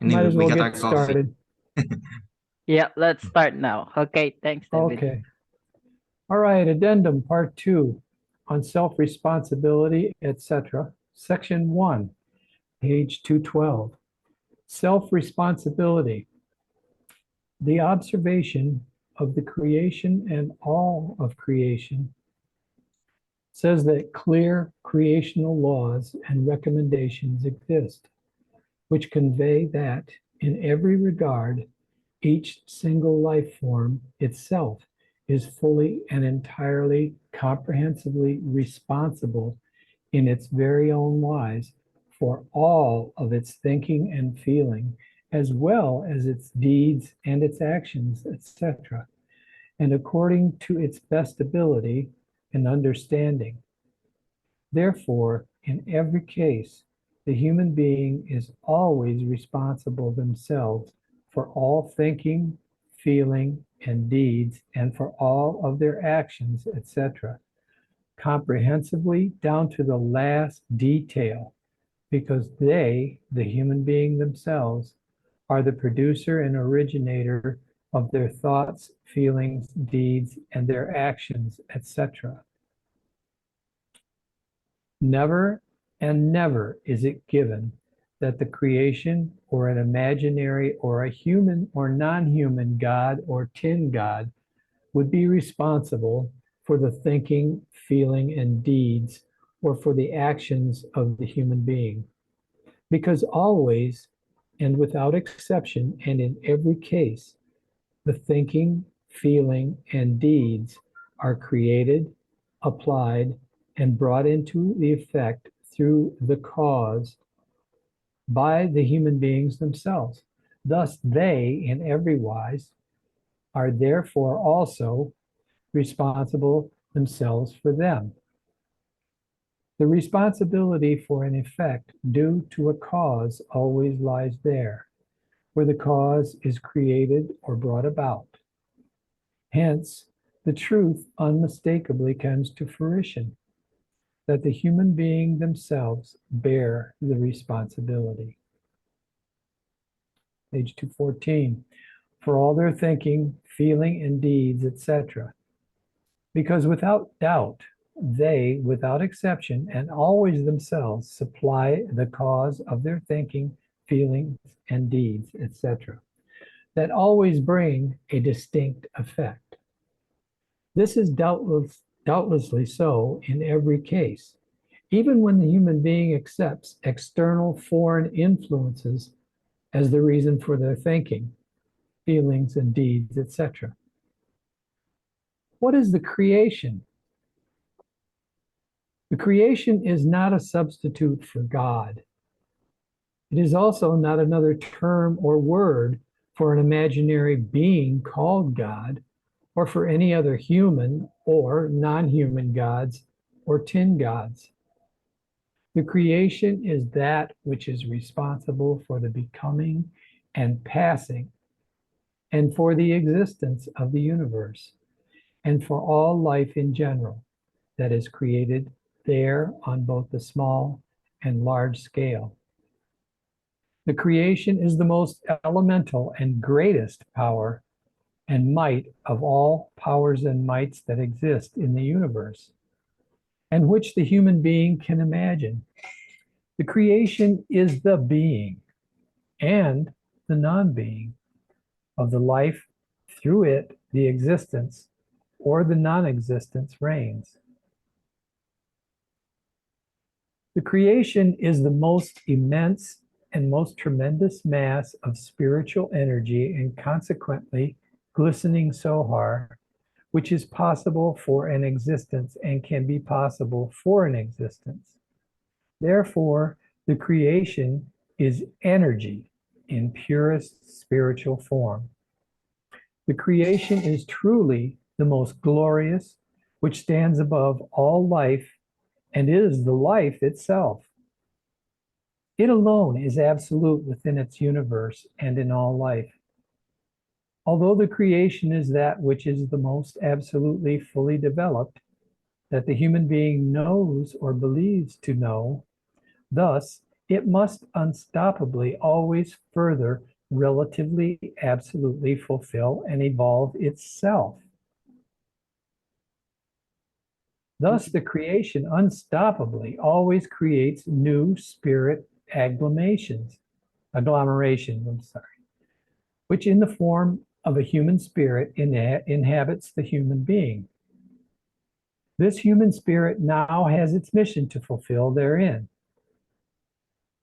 Might Anyway, as we well got our get coffee. started. Yeah, let's start now. Okay, thanks, David. Okay. All right, addendum part 2 on self-responsibility, etc. Section 1, page 212. Self-responsibility. The observation of the creation and all of creation says that clear creational laws and recommendations exist, which convey that in every regard, each single life form itself is fully and entirely comprehensively responsible in its very own wise for all of its thinking and feeling, as well as its deeds and its actions, etc., and according to its best ability and understanding. Therefore, in every case, the human being is always responsible themselves for all thinking, feeling, and deeds, and for all of their actions, etc., comprehensively down to the last detail, because they, the human being themselves, are the producer and originator of their thoughts, feelings, deeds, and their actions, etc. Never and never is it given that the creation or an imaginary or a human or non-human god or tin god would be responsible for the thinking, feeling, and deeds, or for the actions of the human being. Because always and without exception and in every case, the thinking, feeling, and deeds are created, applied, and brought into the effect through the cause by the human beings themselves. Thus, they, in every wise, are therefore also responsible themselves for them. The responsibility for an effect due to a cause always lies there, where the cause is created or brought about. Hence, the truth unmistakably comes to fruition that the human being themselves bear the responsibility. Page 214. For all their thinking, feeling, and deeds, etc. Because without doubt, they, without exception, and always themselves supply the cause of their thinking, feelings, and deeds, etc., that always bring a distinct effect. This is doubtlessly so in every case, even when the human being accepts external foreign influences as the reason for their thinking, feelings, and deeds, etc. What is the creation? The creation is not a substitute for God. It is also not another term or word for an imaginary being called God, or for any other human or non-human gods or tin gods. The creation is that which is responsible for the becoming and passing, and for the existence of the universe, and for all life in general that is created there on both the small and large scale. The creation is the most elemental and greatest power and might of all powers and mights that exist in the universe, and which the human being can imagine. The creation is the being and the non-being of the life. Through it, the existence or the non-existence reigns. The creation is the most immense and most tremendous mass of spiritual energy and consequently glistening Sohar, which is possible for an existence and can be possible for an existence. Therefore, the creation is energy in purest spiritual form. The creation is truly the most glorious, which stands above all life and is the life itself. It alone is absolute within its universe and in all life. Although the creation is that which is the most absolutely fully developed, that the human being knows or believes to know, thus it must unstoppably always further relatively, absolutely fulfill and evolve itself. Thus, the creation unstoppably always creates new spirit agglomerations, which in the form of a human spirit inhabits the human being. This human spirit now has its mission to fulfill therein,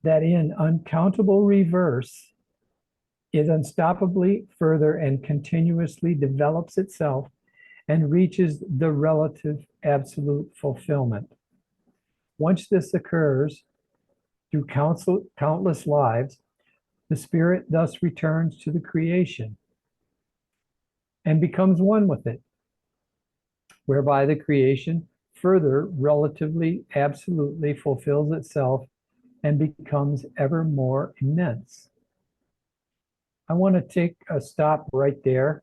that in uncountable reverse, it unstoppably further and continuously develops itself and reaches the relative absolute fulfillment. Once this occurs through countless lives, the spirit thus returns to the creation and becomes one with it, whereby the creation further relatively absolutely fulfills itself and becomes ever more immense. I want to take a stop right there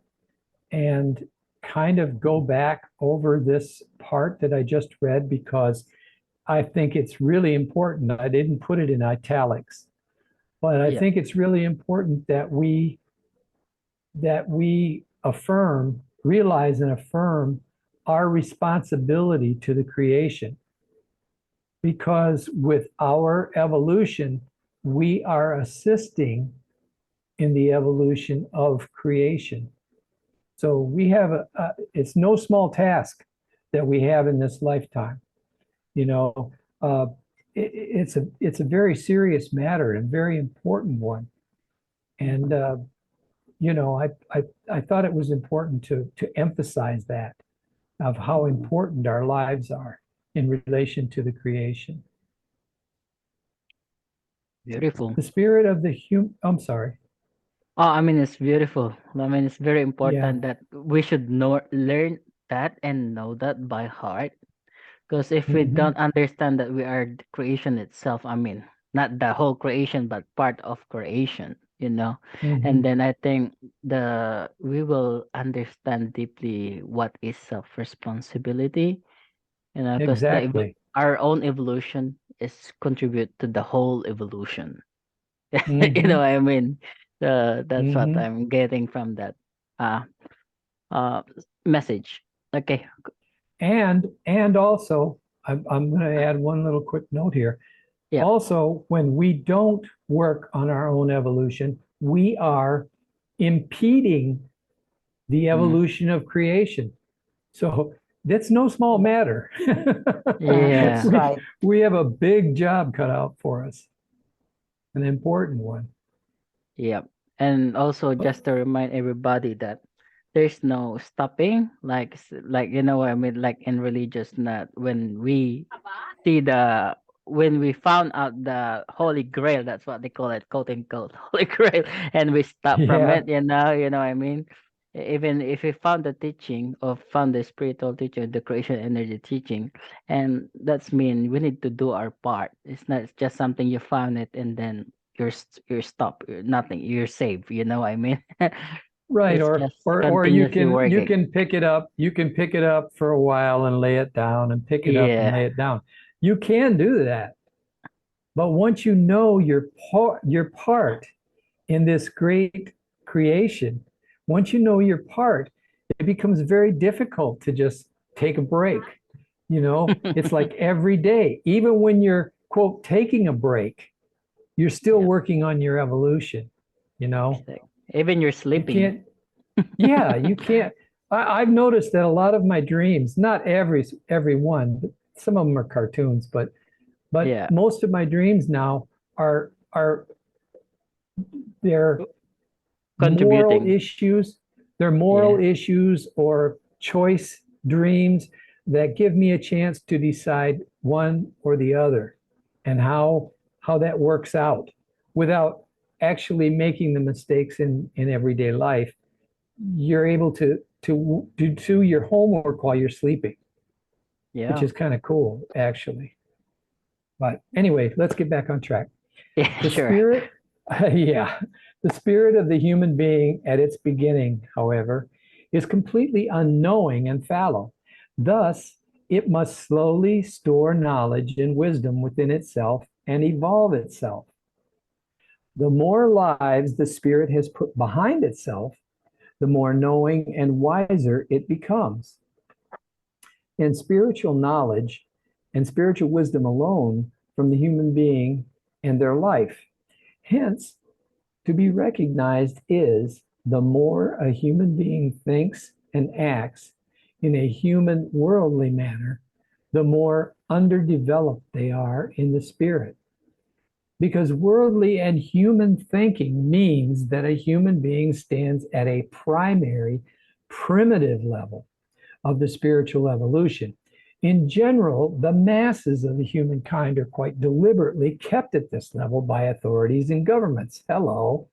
and kind of go back over this part that I just read because I think it's really important. I didn't put it in italics, but I think it's really important that we affirm, realize and affirm our responsibility to the creation. Because with our evolution, we are assisting in the evolution of creation. So we have it's no small task that we have in this lifetime. You know, it's a very serious matter and very important one. And you know, I thought it was important to emphasize that of how important our lives are in relation to the creation. Beautiful. The spirit of the human, I'm sorry. Oh, I mean, it's beautiful. I mean, it's very Yeah. important that we should learn that and know that by heart. Because if we Mhm. don't understand that we are the creation itself, I mean, not the whole creation, but part of creation, you know. And Mhm. then I think we will understand deeply what is self-responsibility, you know, because Exactly. our own evolution is contribute to the whole evolution. You know Mhm. what I mean? That's what Mhm. I'm getting from that uh uh message. Okay. And also, I'm going to add one little quick note here. Yeah. Also, when we don't work on our own evolution, we are impeding the Mm. evolution of creation. So that's no small matter. Yeah. we, Right. we have a big job cut out for us, an important one. Yeah. And also just to remind everybody that there's no stopping, like like you know what I mean, like in religious, not when we see when we found out the holy grail, that's what they call it, quote unquote holy grail, and we stop from Yeah, it, you know what I mean. Even if we found the teaching or found the spiritual teaching, the creation energy teaching, and that's mean we need to do our part. It's not just something you found it and then you're stopped, you're nothing, you're safe, you know what I mean. right. It's Or just or or continuously you working. can pick it up. You can pick it up for a while and lay it down and pick it up and Yeah. lay it down. You can do that. But once you know your part in this great creation, once you know your part, it becomes very difficult to just take a break. You know, it's like every day, even when you're, quote, taking a break, you're still Yeah. working on your evolution. You know, Even you're you sleeping. can't, yeah, you can't. I've noticed that a lot of my dreams, not every one, but some of them are cartoons, but Yeah. most of my dreams now are they're moral Contributing. issues. They're moral Yeah. issues or choice dreams that give me a chance to decide one or the other and how that works out without actually making the mistakes in everyday life. You're able to do your homework while you're sleeping, which Yeah. is kind of cool, actually. But anyway, let's get back on track. Yeah, The sure. spirit, yeah, the spirit of the human being at its beginning, however, is completely unknowing and fallow. Thus, it must slowly store knowledge and wisdom within itself and evolve itself. The more lives the spirit has put behind itself, the more knowing and wiser it becomes. And spiritual knowledge and spiritual wisdom alone from the human being and their life. Hence, to be recognized is the more a human being thinks and acts in a human worldly manner, the more underdeveloped they are in the spirit. Because worldly and human thinking means that a human being stands at a primary, primitive level of the spiritual evolution. In general, the masses of the humankind are quite deliberately kept at this level by authorities and governments. Hello.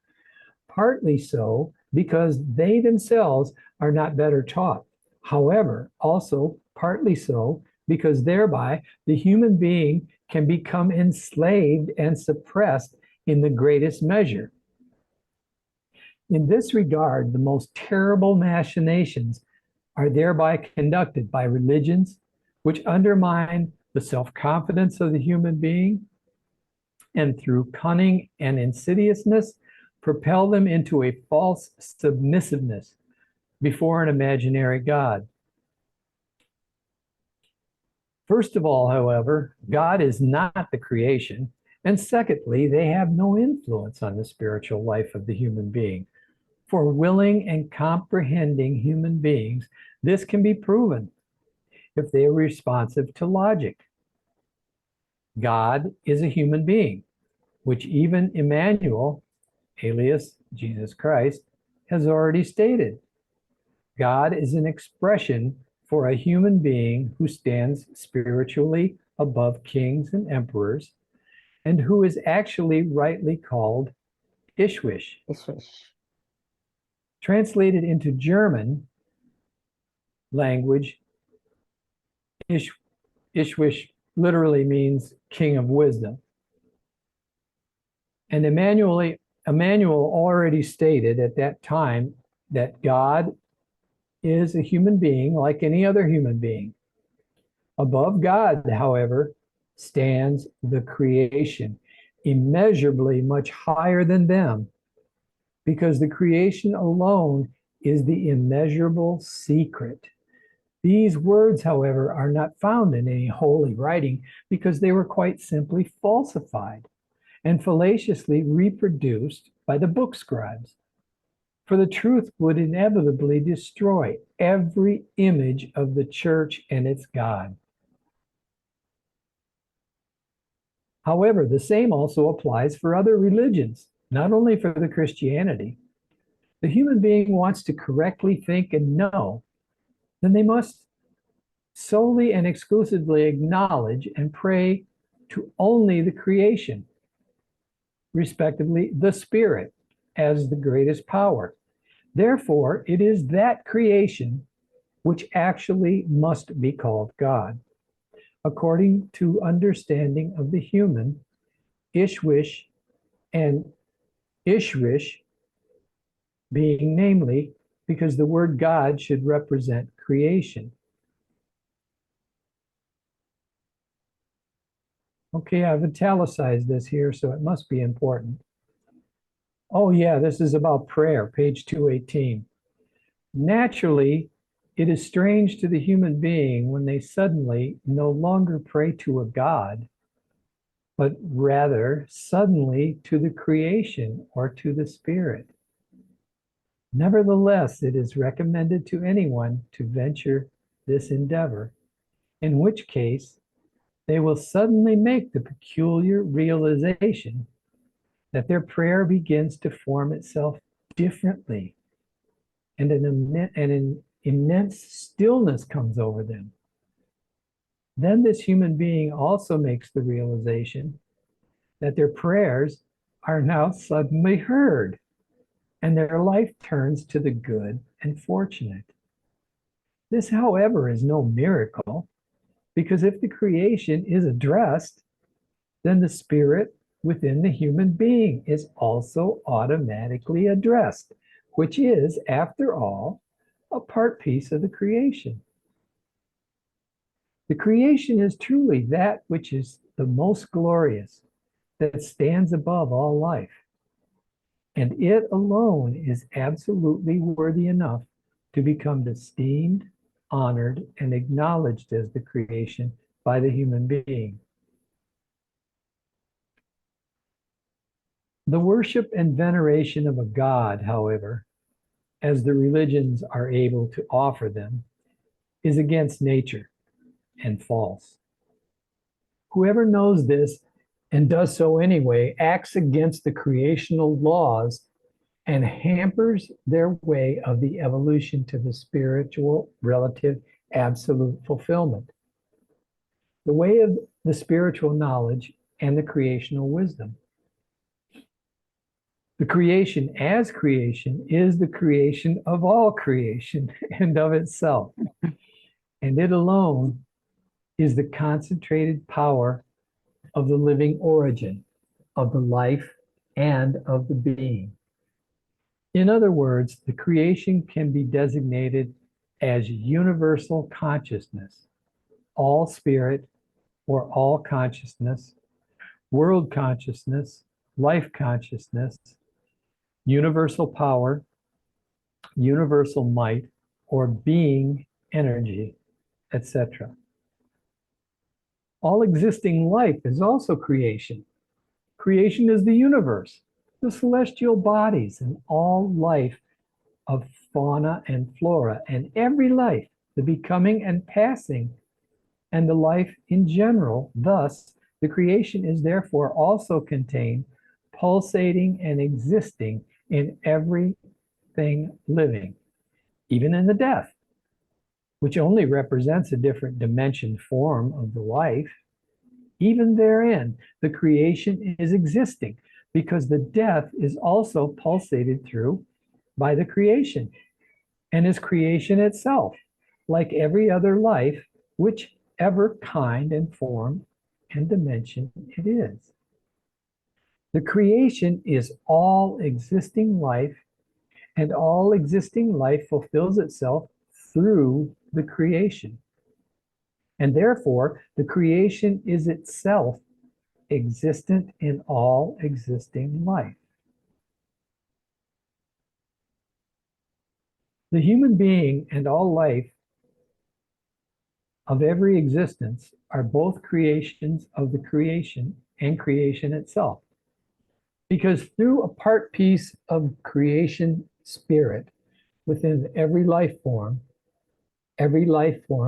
Partly so because they themselves are not better taught. However, also partly so because thereby the human being can become enslaved and suppressed in the greatest measure. In this regard, the most terrible machinations are thereby conducted by religions which undermine the self-confidence of the human being and through cunning and insidiousness propel them into a false submissiveness before an imaginary God. First of all, however, God is not the creation, and secondly, they have no influence on the spiritual life of the human being. For willing and comprehending human beings, this can be proven if they are responsive to logic. God is a human being, which even Emmanuel, alias Jesus Christ, has already stated. God is an expression for a human being who stands spiritually above kings and emperors, and who is actually rightly called Ishwish. Translated into German language, Ishwish literally means king of wisdom. And Emmanuel already stated at that time that God is a human being like any other human being. Above God, however, stands the creation, immeasurably much higher than them, because the creation alone is the immeasurable secret. These words, however, are not found in any holy writing because they were quite simply falsified and fallaciously reproduced by the book scribes. For the truth would inevitably destroy every image of the church and its God. However, the same also applies for other religions, not only for the Christianity. The human being wants to correctly think and know, then they must solely and exclusively acknowledge and pray to only the creation, respectively, the Spirit, as the greatest power. Therefore, it is that creation which actually must be called God. According to understanding of the human, Ishwish and Ishrish being namely because the word God should represent creation. Okay, I've italicized this here, so it must be important. Oh yeah, this is about prayer, page 218. Naturally, it is strange to the human being when they suddenly no longer pray to a God, but rather suddenly to the creation or to the Spirit. Nevertheless, it is recommended to anyone to venture this endeavor, in which case they will suddenly make the peculiar realization that their prayer begins to form itself differently, and an immense stillness comes over them. Then this human being also makes the realization that their prayers are now suddenly heard, and their life turns to the good and fortunate. This, however, is no miracle, because if the creation is addressed, then the spirit within the human being is also automatically addressed, which is, after all, a part piece of the creation. The creation is truly that which is the most glorious, that stands above all life. And it alone is absolutely worthy enough to become esteemed, honored, and acknowledged as the creation by the human being. The worship and veneration of a god, however, as the religions are able to offer them, is against nature and false. Whoever knows this and does so anyway acts against the creational laws and hampers their way of the evolution to the spiritual, relative, absolute fulfillment, the way of the spiritual knowledge and the creational wisdom. The creation as creation is the creation of all creation and of itself. And it alone is the concentrated power of the living origin, of the life, and of the being. In other words, the creation can be designated as universal consciousness, all spirit or all consciousness, world consciousness, life consciousness, universal power, universal might, or being energy, etc. All existing life is also creation. Creation is the universe, the celestial bodies, and all life of fauna and flora, and every life, the becoming and passing, and the life in general. Thus, the creation is therefore also contained, pulsating and existing in everything living, even in the death, which only represents a different dimension form of the life. Even therein, the creation is existing because the death is also pulsated through by the creation and is creation itself, like every other life, whichever kind and form and dimension it is. The creation is all existing life, and all existing life fulfills itself through the creation. And therefore, the creation is itself existent in all existing life. The human being and all life of every existence are both creations of the creation and creation itself. Because through a part piece of creation spirit within every life form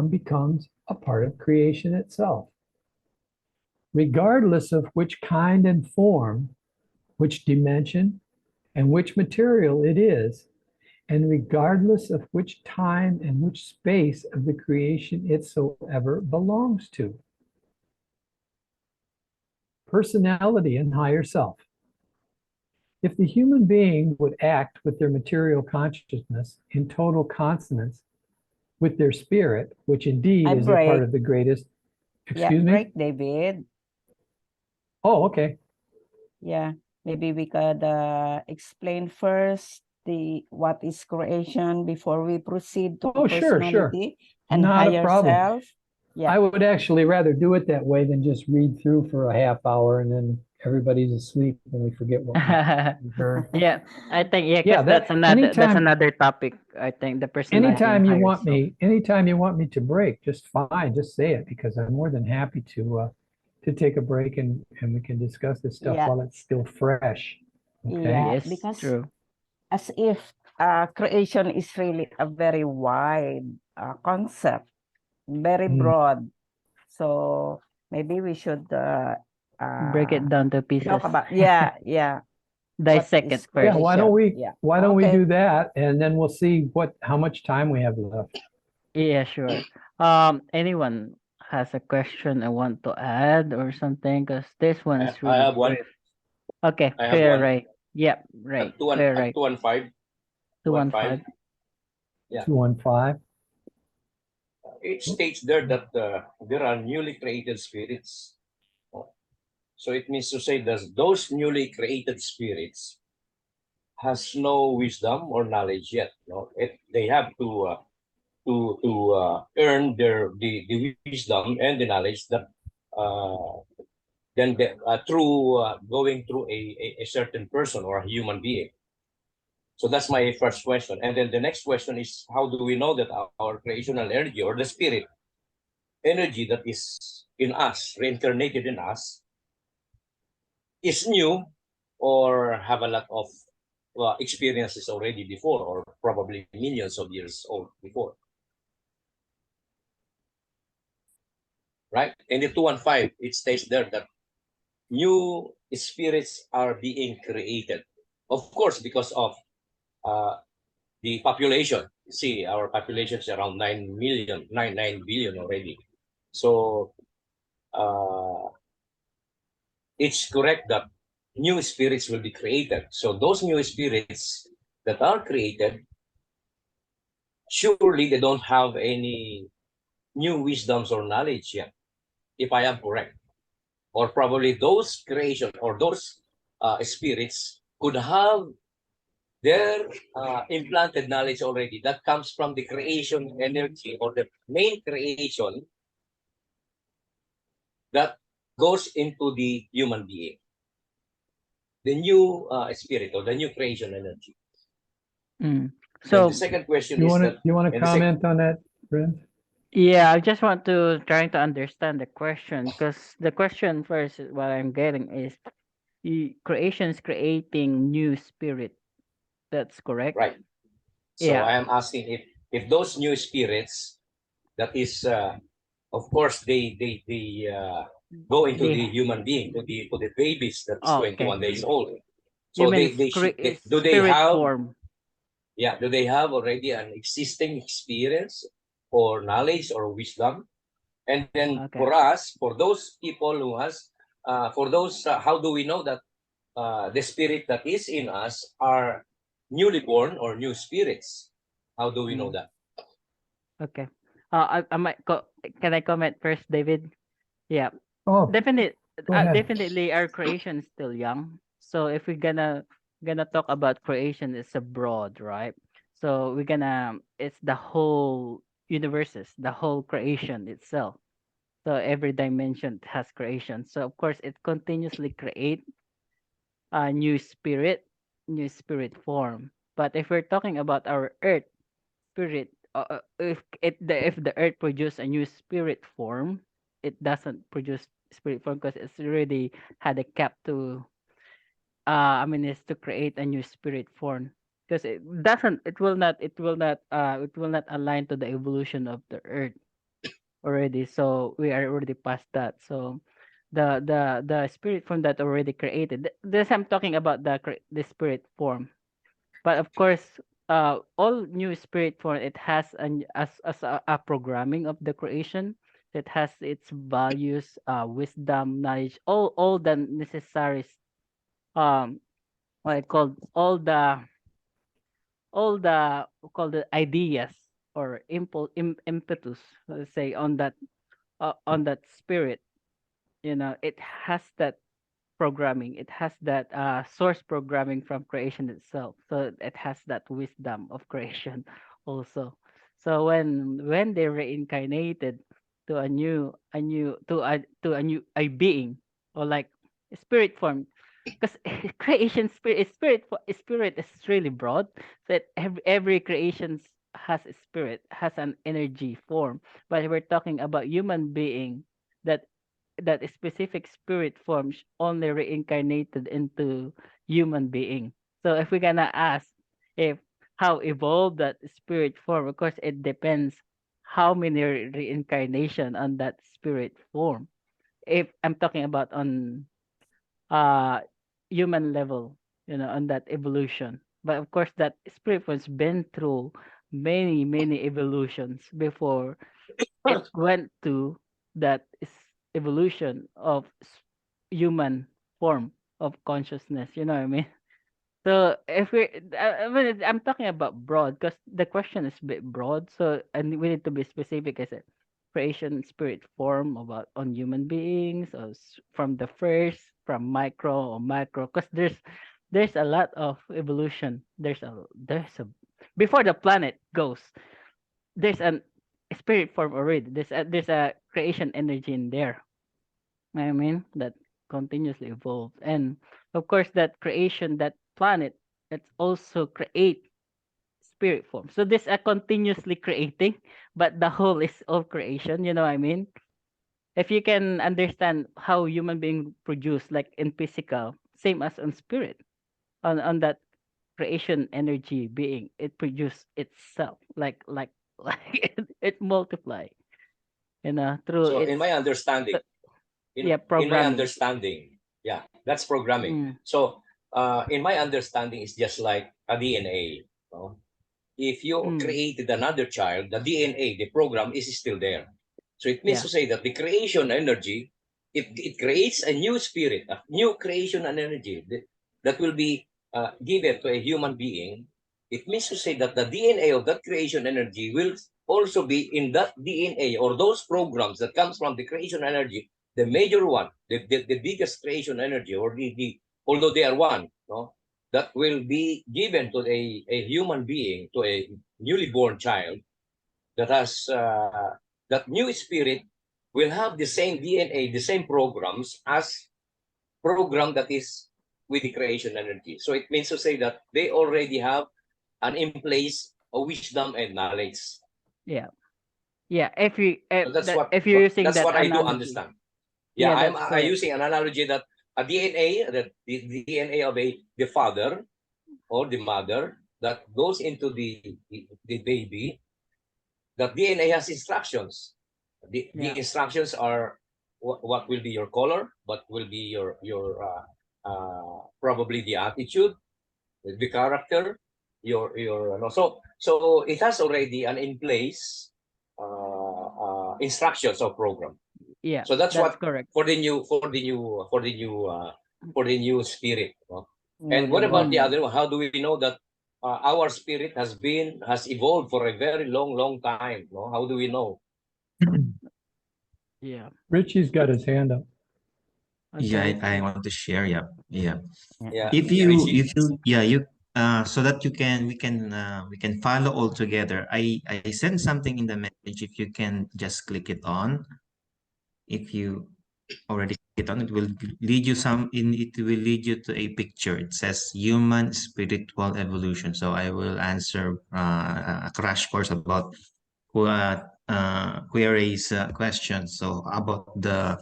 becomes a part of creation itself. Regardless of which kind and form, which dimension, and which material it is, and regardless of which time and which space of the creation it so ever belongs to. Personality and higher self. If the human being would act with their material consciousness in total consonance with their spirit, which indeed is a part of the greatest. Excuse me? Break, David. Oh, okay. Yeah, maybe we could explain first what is creation before we proceed to personality and Not a higher problem. self. Yeah. I would actually rather do it that way than just read through for a half hour and then everybody's asleep and we forget what we heard. Yeah, I think Yeah, that's another topic. I think the personality. Anytime and you higher want self. anytime you want me to break, just fine, just say it because I'm more than happy to take a break and we can discuss this stuff while it's still fresh. Okay. Yeah, Yes, because true. as if creation is really a very wide concept, very broad. So maybe we should Break it down to pieces. talk about Dissect it first. Yeah, why don't we Okay. do that and then we'll see how much time we have left. Yeah, sure. Anyone has a question I want to add or something? Because this one is really I have one. brief. Okay, I have clear, one. right? Yep, right. Clear, right. 215. 215. Yeah. 215. It states there that there are newly created spirits. So it means to say that those newly created spirits has no wisdom or knowledge yet. No, they have to earn the wisdom and the knowledge that then through going through a certain person or a human being. So that's my first question. And then the next question is, how do we know that our creational energy or the spirit energy that is in us, reincarnated in us, is new or have a lot of experiences already before, or probably millions of years old before? Right? In the 215, it states there that new spirits are being created. Of course, because of the population. See, our population is around 9 billion already. So it's correct that new spirits will be created. So those new spirits that are created, surely they don't have any new wisdoms or knowledge yet, if I am correct. Or probably those creation or those spirits could have their implanted knowledge already that comes from the creation energy or the main creation that goes into the human being, the new spirit or the new creation energy. Mm. Then So the second question You is want that to, you want to and the sec- comment on that, Brent? yeah, I just want to trying to understand the question, because the question first, what I'm getting is creation is creating new spirit. That's correct. right. So Yeah. I am asking if those new spirits that is of course they go into the The human being, to the babies that is okay. 21 days old. You So mean do they spirit have, form? yeah, do they have already an existing experience or knowledge or wisdom? And then Okay. for us, for those people who has, for those, how do we know that the spirit that is in us are newly born or new spirits? How do we know Mm, that? okay. I might can I comment first, David? Yeah. Oh, Definitely, go ahead. definitely our creation is still young. So if we're gonna talk about creation, it's a broad, right? So we're gonna it's the whole universes, the whole creation itself. So every dimension has creation. So of course it continuously create a new spirit form. But if we're talking about our earth spirit, if the earth produce a new spirit form, it doesn't produce spirit form because it's already had a cap to I mean is to create a new spirit form, because it will not align to the evolution of the earth already. So we are already past that. So the spirit form that already created, this I'm talking about the spirit form. But of course, all new spirit form, it has as a programming of the creation. It has its values, wisdom, knowledge, all the necessary what I call all the ideas or impetus, let's say, on that spirit. It has that programming. It has that source programming from creation itself. So it has that wisdom of creation also. So when they reincarnated to a new a being, or like spirit form, because creation spirit is really broad. That every creation has a spirit, has an energy form. But we're talking about human being, that that specific spirit form only reincarnated into human being. So if we're gonna ask if how evolved that spirit form, of course it depends how many reincarnation on that spirit form. If I'm talking about on uh human level, on that evolution. But of course that spirit form's been through many evolutions before it went to that is evolution of human form of consciousness. You know what I mean? So if I mean, I'm talking about broad because the question is a bit broad. So and we need to be specific. As a creation spirit form about on human beings, or from the first, from micro or macro. Because there's a lot of evolution. There's a before the planet goes, there's an spirit form already. There's a creation energy in there. I mean that. continuously evolve. And of course, that creation, that planet, it's also create spirit form. So this are continuously creating, but the whole is all creation. You know what I mean? If you can understand how human being produce, like in physical, same as on spirit, on that creation energy being, it produce itself, like it multiply, through So in its my understanding, yeah in my programming. understanding, yeah, that's programming. Mm, So in my understanding, it's just like a DNA. No? If you mm, created another child, the DNA, the program is still there. So it means yeah, to say that the creation energy, it creates a new spirit, a new creation and energy that will be given to a human being. It means to say that the DNA of that creation energy will also be in that DNA or those programs that comes from the creation energy, the major one, the biggest creation energy, or although they are one, no, that will be given to a human being, to a newly born child that has that new spirit will have the same DNA, the same programs as program that is with the creation energy. So it means to say that they already have an in place of wisdom and knowledge. yeah, yeah. If you So that's if you're using that's that what I do analogy, understand. Yeah, yeah, I'm that's I correct. using an analogy that a DNA, the DNA of the father or the mother that goes into the baby, that DNA has instructions. The Yeah, instructions are what will be your color, what will be your probably the attitude, the character, your so it has already an in place instructions of program. yeah, So that's that's what correct. for the new spirit. No? And Newly what about the born. Mm, other one? How do we know that our spirit has evolved for a very long time? No? How do we know? yeah. Richie's got his hand up. Yeah, Okay. I want to share. Yeah, yeah. Yeah, If Richie. you, yeah, you, so that you can, we can follow all together. I sent something in the message. If you can just click it on. If you already click it on, it will lead you it will lead you to a picture. It says human spiritual evolution. So I will answer a crash course about queries questions. So about the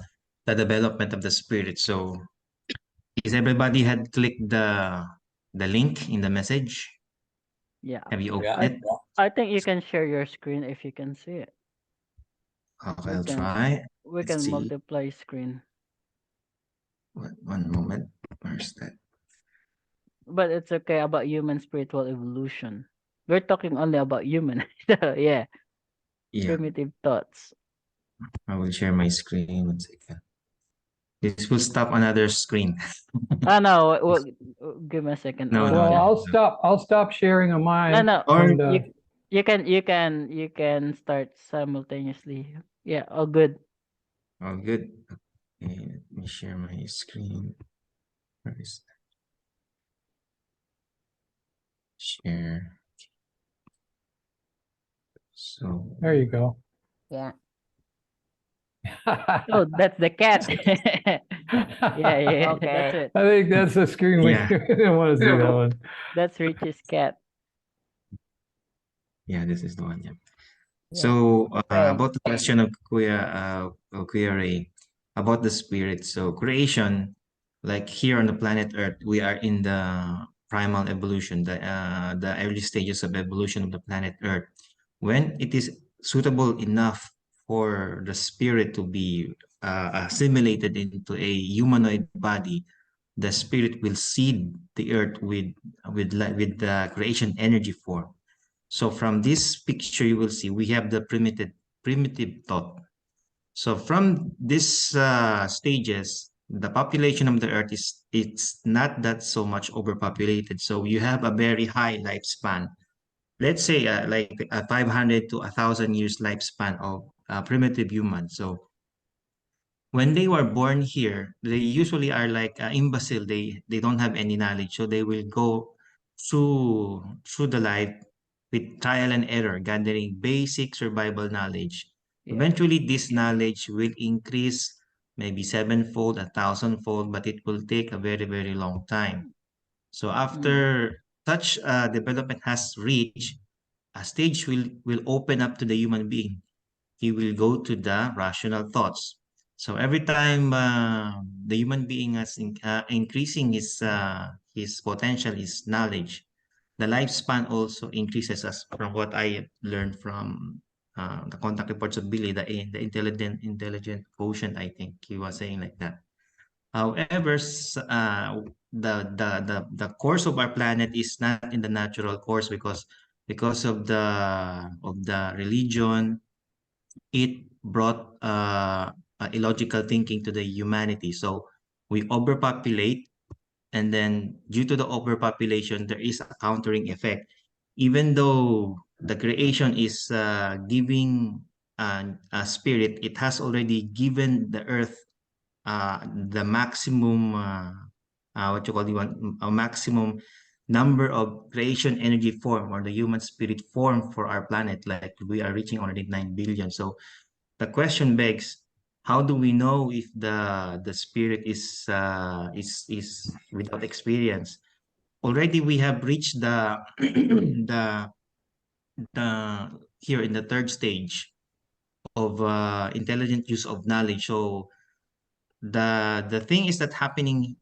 development of the spirit. So is everybody had clicked the link in the message? Yeah. Have you opened Yeah. I it? I think you can share your screen if you can see it. Okay, We I'll can try. we Let's can see. multiply screen, One moment. Where's that? but it's okay about human spiritual evolution. We're talking only about human. So yeah, Yeah, primitive thoughts. I will share my screen. One second. This will stop another screen. Ah no, well, give me a second. No, no, Well, no, I'll no. stop. I'll stop sharing on No, mine, no. Or and You can start simultaneously. Yeah, all good. oh, good. Okay, let me share my screen. Where is that? Share. So there you go. Yeah. Oh, that's the cat. Yeah, yeah, that's Okay. it. I think that's the screen we yeah, didn't want to see that one. That's Richie's cat. yeah, this is the one. Yeah. Yeah. So Okay. about the question of query about the spirit. So creation, like here on the planet Earth, we are in the primal evolution, the early stages of evolution of the planet Earth. When it is suitable enough for the spirit to be assimilated into a humanoid body, the spirit will seed the earth with the creation energy form. So from this picture, you will see we have the primitive thought. So from these stages, the population of the earth it's not that so much overpopulated. So you have a very high lifespan. Let's say like a 500 to 1,000 years lifespan of primitive humans. So when they were born here, they usually are like imbecile. They don't have any knowledge, so they will go through the life with trial and error, gathering basic survival knowledge. Yeah. Eventually, this knowledge will increase maybe sevenfold, 1,000-fold, but it will take a very, very long time. So after such development has reached, a stage will open up to the human being. He will go to the rational thoughts. So every time the human being is increasing his potential, his knowledge, the lifespan also increases, as from what I learned from the contact reports of Billy, the intelligent quotient. I think he was saying like that. However, the course of our planet is not in the natural course because of the religion. It brought illogical thinking to the humanity. So we overpopulate, and then due to the overpopulation, there is a countering effect. Even though the creation is giving a spirit, it has already given the earth the maximum what you call a maximum number of creation energy form, or the human spirit form for our planet. Like we are reaching already 9 billion. So the question begs, how do we know if the spirit is without experience? Already we have reached the the the here in the third stage of intelligent use of knowledge. So the thing is that happening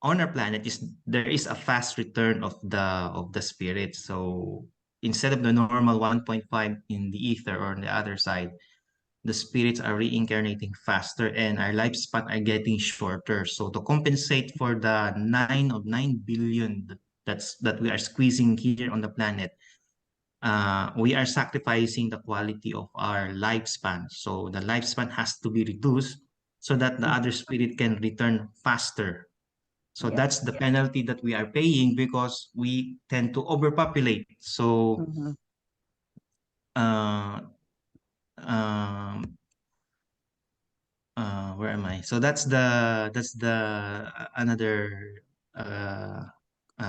on our planet is there is a fast return of the spirit. So instead of the normal 1.5 in the ether or on the other side, the spirits are reincarnating faster, and our lifespan are getting shorter. So to compensate for the 9 billion that we are squeezing here on the planet, we are sacrificing the quality of our lifespan. So the lifespan has to be reduced so that the other spirit can return faster. So Yeah. that's the penalty that we are paying because we tend to overpopulate. So Mhm. uh, um, where am I? So that's the another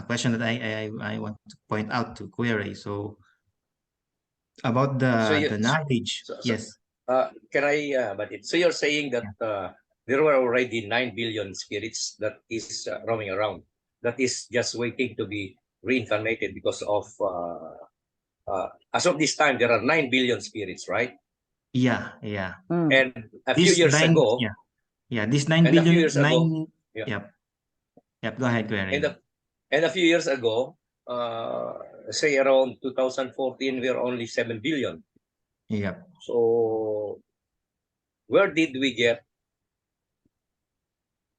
question that I want to point out to query. So about So you the knowledge, so yes, can I but so you're saying that there were already 9 billion spirits that is roaming around, that is just waiting to be reincarnated because of as of this time there are 9 billion spirits, right? yeah. Mm. And a few This years nine, ago, this 9 and a few billion, years ago, yeah, yep. Go ahead, and query. a few years ago, say around 2014, we are only 7 billion. Yep, So where did we get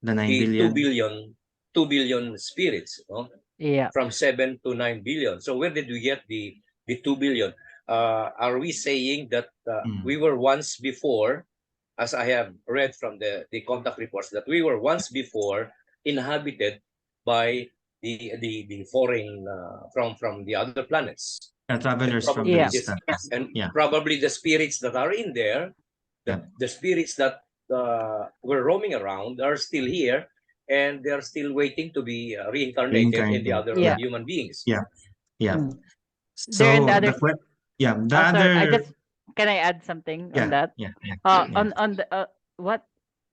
the 9 the 2 billion. billion, 2 billion spirits, no? Yeah. From 7 to 9 billion? So where did we get the 2 billion? Are we saying that we were once before, as I have read from the contact reports, that we were once before inhabited by the foreign from the other planets, and Travelers from the Yeah. distance. Yeah, probably the spirits that are in there, yep, the spirits that were roaming around are still here, and they're still waiting to be reincarnated in the reincarnated. other Yeah. human beings. Yeah, yeah. Mm. There and the So other. the Sorry, other, can I add something on yeah, that? yeah, yeah, Mm. yeah. On the what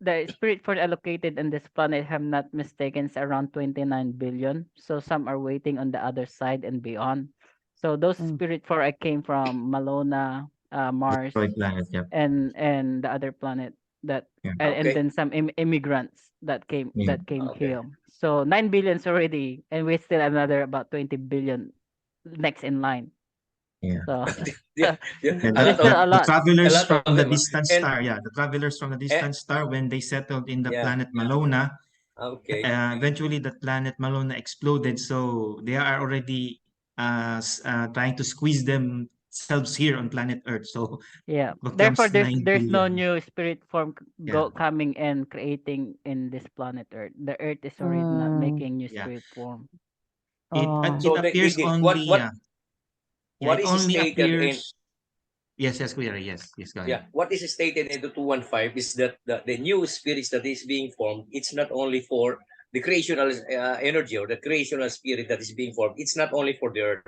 the spirit for allocated on this planet, have not mistaken, is around 29 billion. So some are waiting on the other side and beyond. So those spirit for I came from Malona, Mars, Asteroid planet. Yep, and the other planet that yeah, and Okay. then some immigrants yeah. that came Okay. here. So 9 billions already, and we still another about 20 billion next in line. Yeah. So Yeah, yeah, And a there's lot still of a the lot. a travelers lot from of the them, distant and star, yeah, the travelers from the eh, distant star, when they settled in the yeah, planet Malona, okay. eventually the planet Malona exploded. So they are already trying to squeeze themselves here on planet Earth. So Yeah. Therefore, becomes 9 there's no billion. new spirit form Yeah, coming and creating in this planet Earth. The Earth is already not Mm. making new yeah. spirit form. It So appears only, yeah, what it is only stated in appears. Yes, Query. Yes, go ahead. yeah, what is stated in the 215 is that the new spirits that is being formed, it's not only for the creational energy or the creational spirit that is being formed. It's not only for the earth.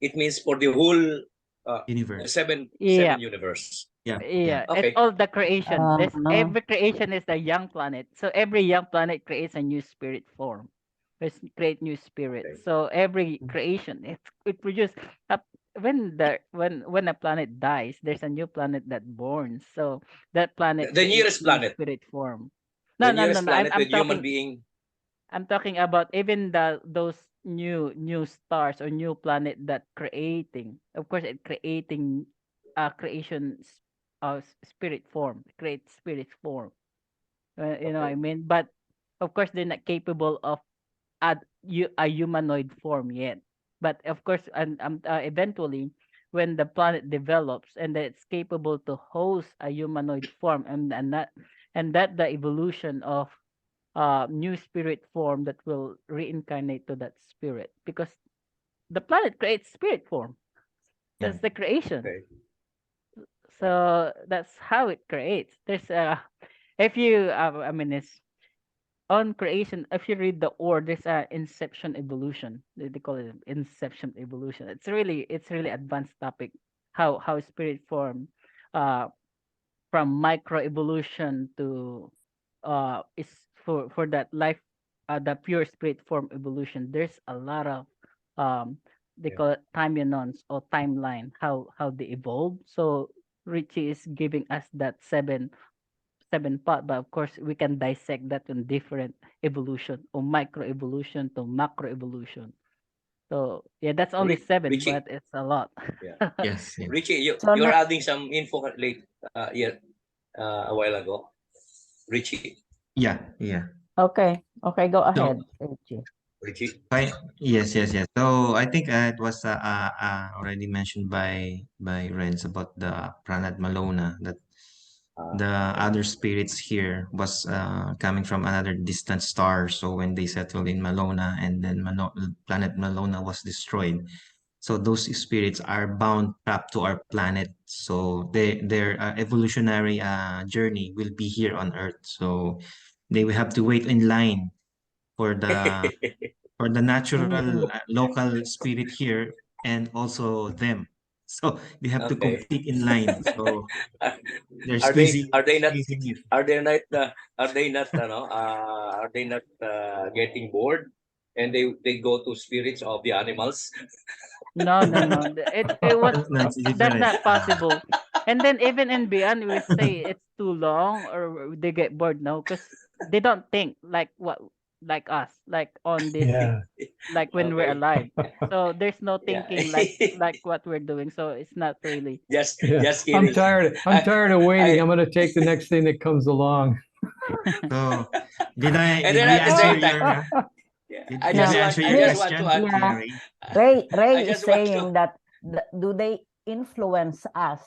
It means for the whole uh, Universe. seven Yeah. universe. Yeah. Yeah, Okay. it's all the creation. This Uh-huh. every creation is a young planet. So every young planet creates a new spirit form. There's create new spirits. Okay. So every creation it produces up when a planet dies, there's a new planet that born. So that planet The creates nearest new planet. spirit form. The No, no, no, nearest no. I'm planet I'm with human talking being. I'm talking about even those new stars or new planet that creating. Of course, it creating creation spirit form, create spirit form. You know what I Okay. mean? But of course, they're not capable of a humanoid form yet. But of course, and eventually, when the planet develops and that it's capable to host a humanoid form, and that the evolution of new spirit form that will reincarnate to that spirit, because the planet creates spirit form. Yeah. That's the creation. Okay. So that's how it creates. There's if you I mean it's on creation. If you read the or there's a inception evolution. They call it inception evolution. It's really advanced topic. How spirit form uh from micro evolution to is for that life, the pure spirit form evolution. There's a lot of they Yeah. call it timelines or timeline, how they evolve. So Richie is giving us that seven part, but of course we can dissect that in different evolution or micro evolution to macro evolution. So yeah, that's only seven, Richie. but it's a lot. Yeah. Yes. Yeah. Richie, So you're na- adding some info late. Yeah. A while ago. Richie. Yeah. Yeah. okay, okay, go So ahead, Richie. Richie. yes. So I think it was already mentioned by Renz about the planet Malona, that the Okay. other spirits here was coming from another distant star. So when they settled in Malona, and then planet Malona was destroyed, so those spirits are bound trapped to our planet. So their evolutionary journey will be here on Earth. So they will have to wait in line for the natural Mm. local spirit here, and also them. So they have to Okay. compete in line. So they're Are they squeezing are they not squeezing it. are they not are they not are they not getting bored, and they go to spirits of the animals? No, no, no. It was No, it's that's different. not possible. And then even in beyond, we say it's too long or they get bored. No, because they don't think like us, like on this, Yeah. like when we're Okay. alive. So there's no Yeah. thinking like what we're doing. So it's not really. Yeah. Just I'm kidding. tired. I'm I, tired of waiting. I I'm going to take the next thing that comes along. So did I and did then we at the answer same time, your yeah, did we Yeah, answer I your just Ray, want to question, add, yeah, Ray? I Ray is just want to saying that do they influence us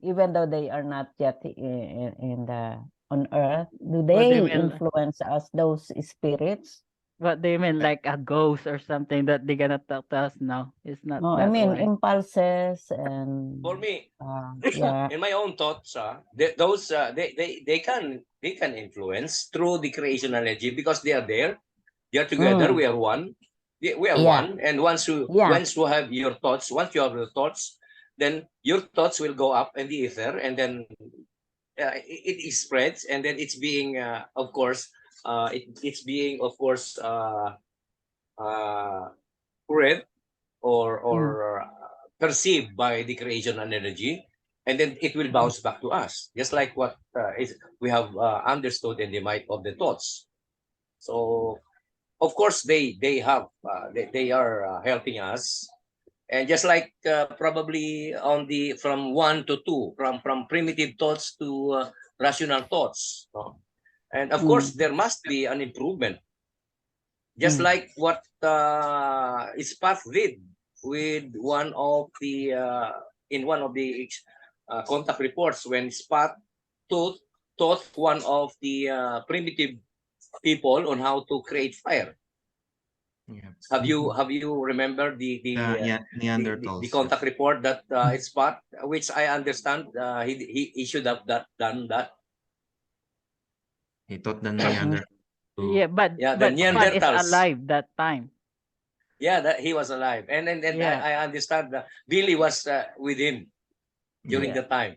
even though they are not yet in the on earth? Do What do you they mean? influence us, those spirits? What do you mean? Like a ghost or something that they gonna talk to us? No, it's not No, I that mean way. impulses for and me, yeah. in my own thoughts, those they can influence through the creational energy because they are there. They are together. Mm, We are one. We are yeah, one. And yeah. once you have your thoughts, once you have your thoughts, then your thoughts will go up in the ether, and then it spreads, and then it's being, of course, it's being, of course, uh, read Mm, or perceived by the creational energy, and then it will mm, bounce back to us, just like what is we have understood in the might of the thoughts. So of course they are helping us, and just like probably on the from one to two, from primitive thoughts to rational thoughts, no? And of course mm, there must be an improvement, just mm, like what Ispat did with one of the in one of the contact reports, when Spot taught, taught one of the primitive people on how to create fire. Yeah. Have you remember Yeah, the Neanderthals. contact Yes. report that Spot, which I understand he should have done that. He taught the mm, Neanderthals to Yeah, but Yeah, the Spot is Neanderthals. alive that time. Yeah, that he was alive, and Yeah, I understand that Billy was with him yeah. during yeah. the time.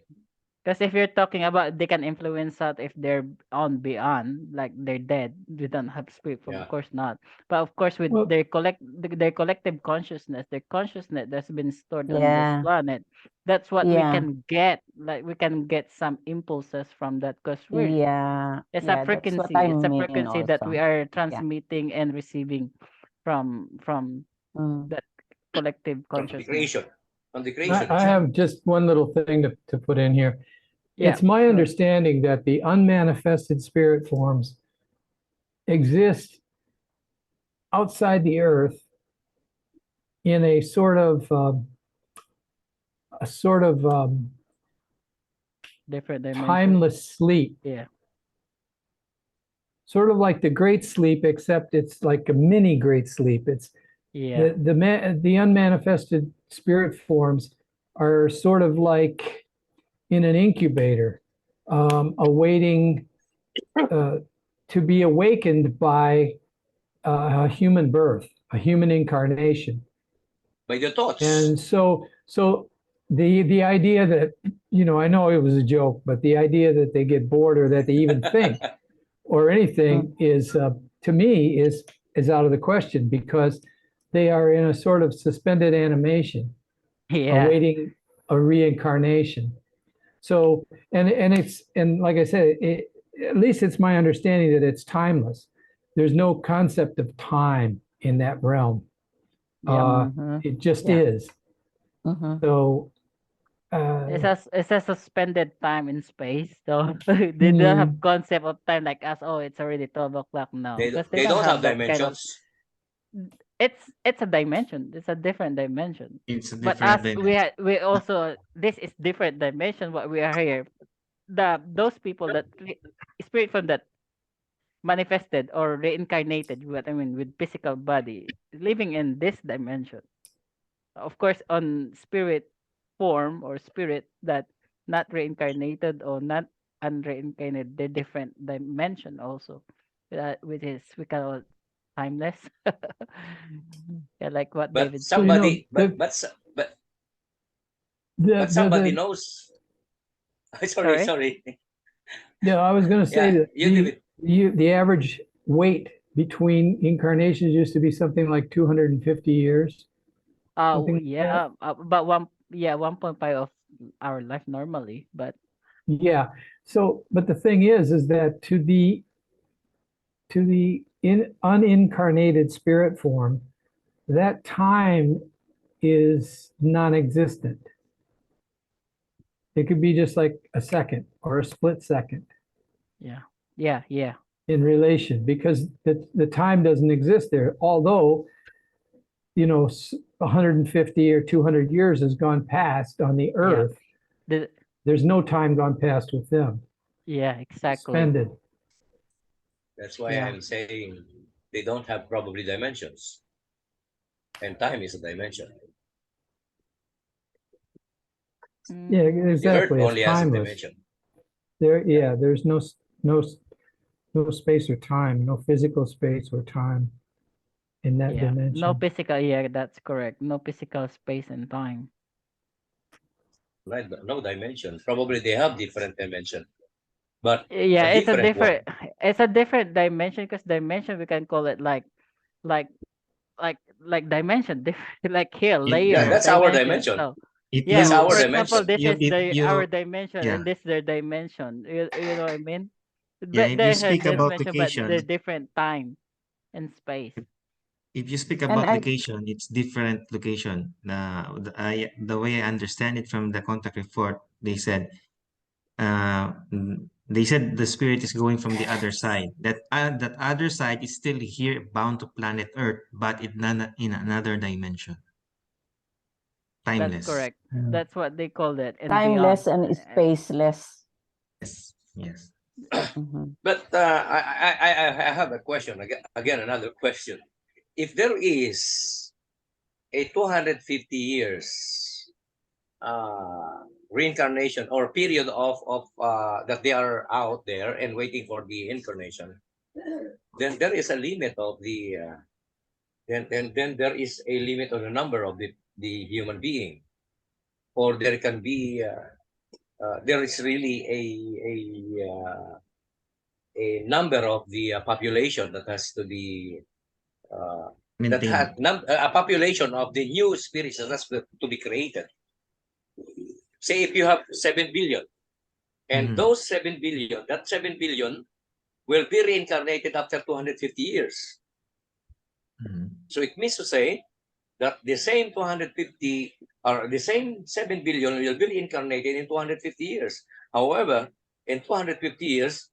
Because if you're talking about they can influence us if they're on beyond, like they're dead, we don't have spirit form, Yeah. of course not. But of course, with Well- their collective consciousness, their consciousness that's been stored on this Yeah. planet, that's what we Yeah. can get. Like we can get some impulses from that because we're Yeah. it's Yeah, a that's what frequency. I It's a mean frequency that we also. are transmitting and receiving from Mm. that collective From the consciousness. creation. From the creation. I have just one little thing to put in here. Yeah, It's my sure. understanding that the unmanifested spirit forms exist outside the earth in a sort of Different dimension. timeless sleep, Yeah. sort of like the great sleep, except it's like a mini great sleep. It's Yeah. the unmanifested spirit forms are sort of like in an incubator, awaiting to be awakened by a human birth, a human incarnation. By the thoughts. And so the idea that, I know it was a joke, but the idea that they get bored or that they even think or anything is, to me, is out of the question, because they are in a sort of suspended animation, Yeah. awaiting a reincarnation. So, and like I said, at least it's my understanding that it's timeless. There's no concept of time in that realm. Mhm. It just Yeah. is. Mhm. So, It's a suspended time in space, so they don't have concept of time like us. Oh, it's already 12 o'clock now. They, Because they don't have that kind of. dimensions. It's a dimension. It's a different dimension. It's a But different us, dimension. we also this is different dimension. What we are here, those people that spirit from that manifested or reincarnated. What I mean with physical body, living in this dimension. Of course, on spirit form or spirit that not reincarnated or not unreincarnated, they're different dimension also, which is we call it timeless. Yeah, like what But David said. somebody, the- but somebody the- knows. Sorry? sorry. yeah, I was going to say Yeah, that you give it. the average wait between incarnations used to be something like 250 years. Something like Yeah, about 1.5 of our life normally, but Yeah. So, but the thing is that to the unincarnated spirit form, that time is non-existent. It could be just like a second or a split second yeah, in relation, because the time doesn't exist there. Although, 150 or 200 years has gone past on the earth, the, there's no time gone past with them. yeah, exactly. Suspended. That's why Yeah. I'm saying they don't have probably dimensions. And time is a dimension. Yeah, Mm, The exactly. earth It's only has a timeless. dimension. There's no space or time, no physical space or time in that yeah, dimension. no physical. Yeah, that's correct. No physical space and time. Right? No dimension. Probably they have different dimension. But Yeah, a different one. it's a different dimension because dimension we can call it like like dimension different like here layer Yeah, of that's our dimension. dimension. So If yeah, That's you, our for dimension. example, this is our you, dimension yeah. and this their dimension. You know what I mean? Yeah, But if you there's a speak about dimension, but location, they're different time and space. if you speak And about I location, it's different location. The way I understand it from the contact report, they said the spirit is going from the other side. That other side is still here, bound to planet Earth, but in another dimension, That's timeless. correct. Yeah. That's what they call it and timeless beyond. and spaceless. Yes, yes. Mhm. But I have a question again, another question. If there is a 250 years reincarnation or period of that they are out there and waiting for the incarnation, then there is a limit of the then there is a limit on the number of the human being, or there can be there is really a number of the population that has to be Maintain. a population of the new spirits that has to be created. Say if you have 7 billion, and Mhm. those 7 billion, that 7 billion will be reincarnated after 250 years. Mhm. So it means to say that the same 250 or the same 7 billion will be reincarnated in 250 years. However, in 250 years,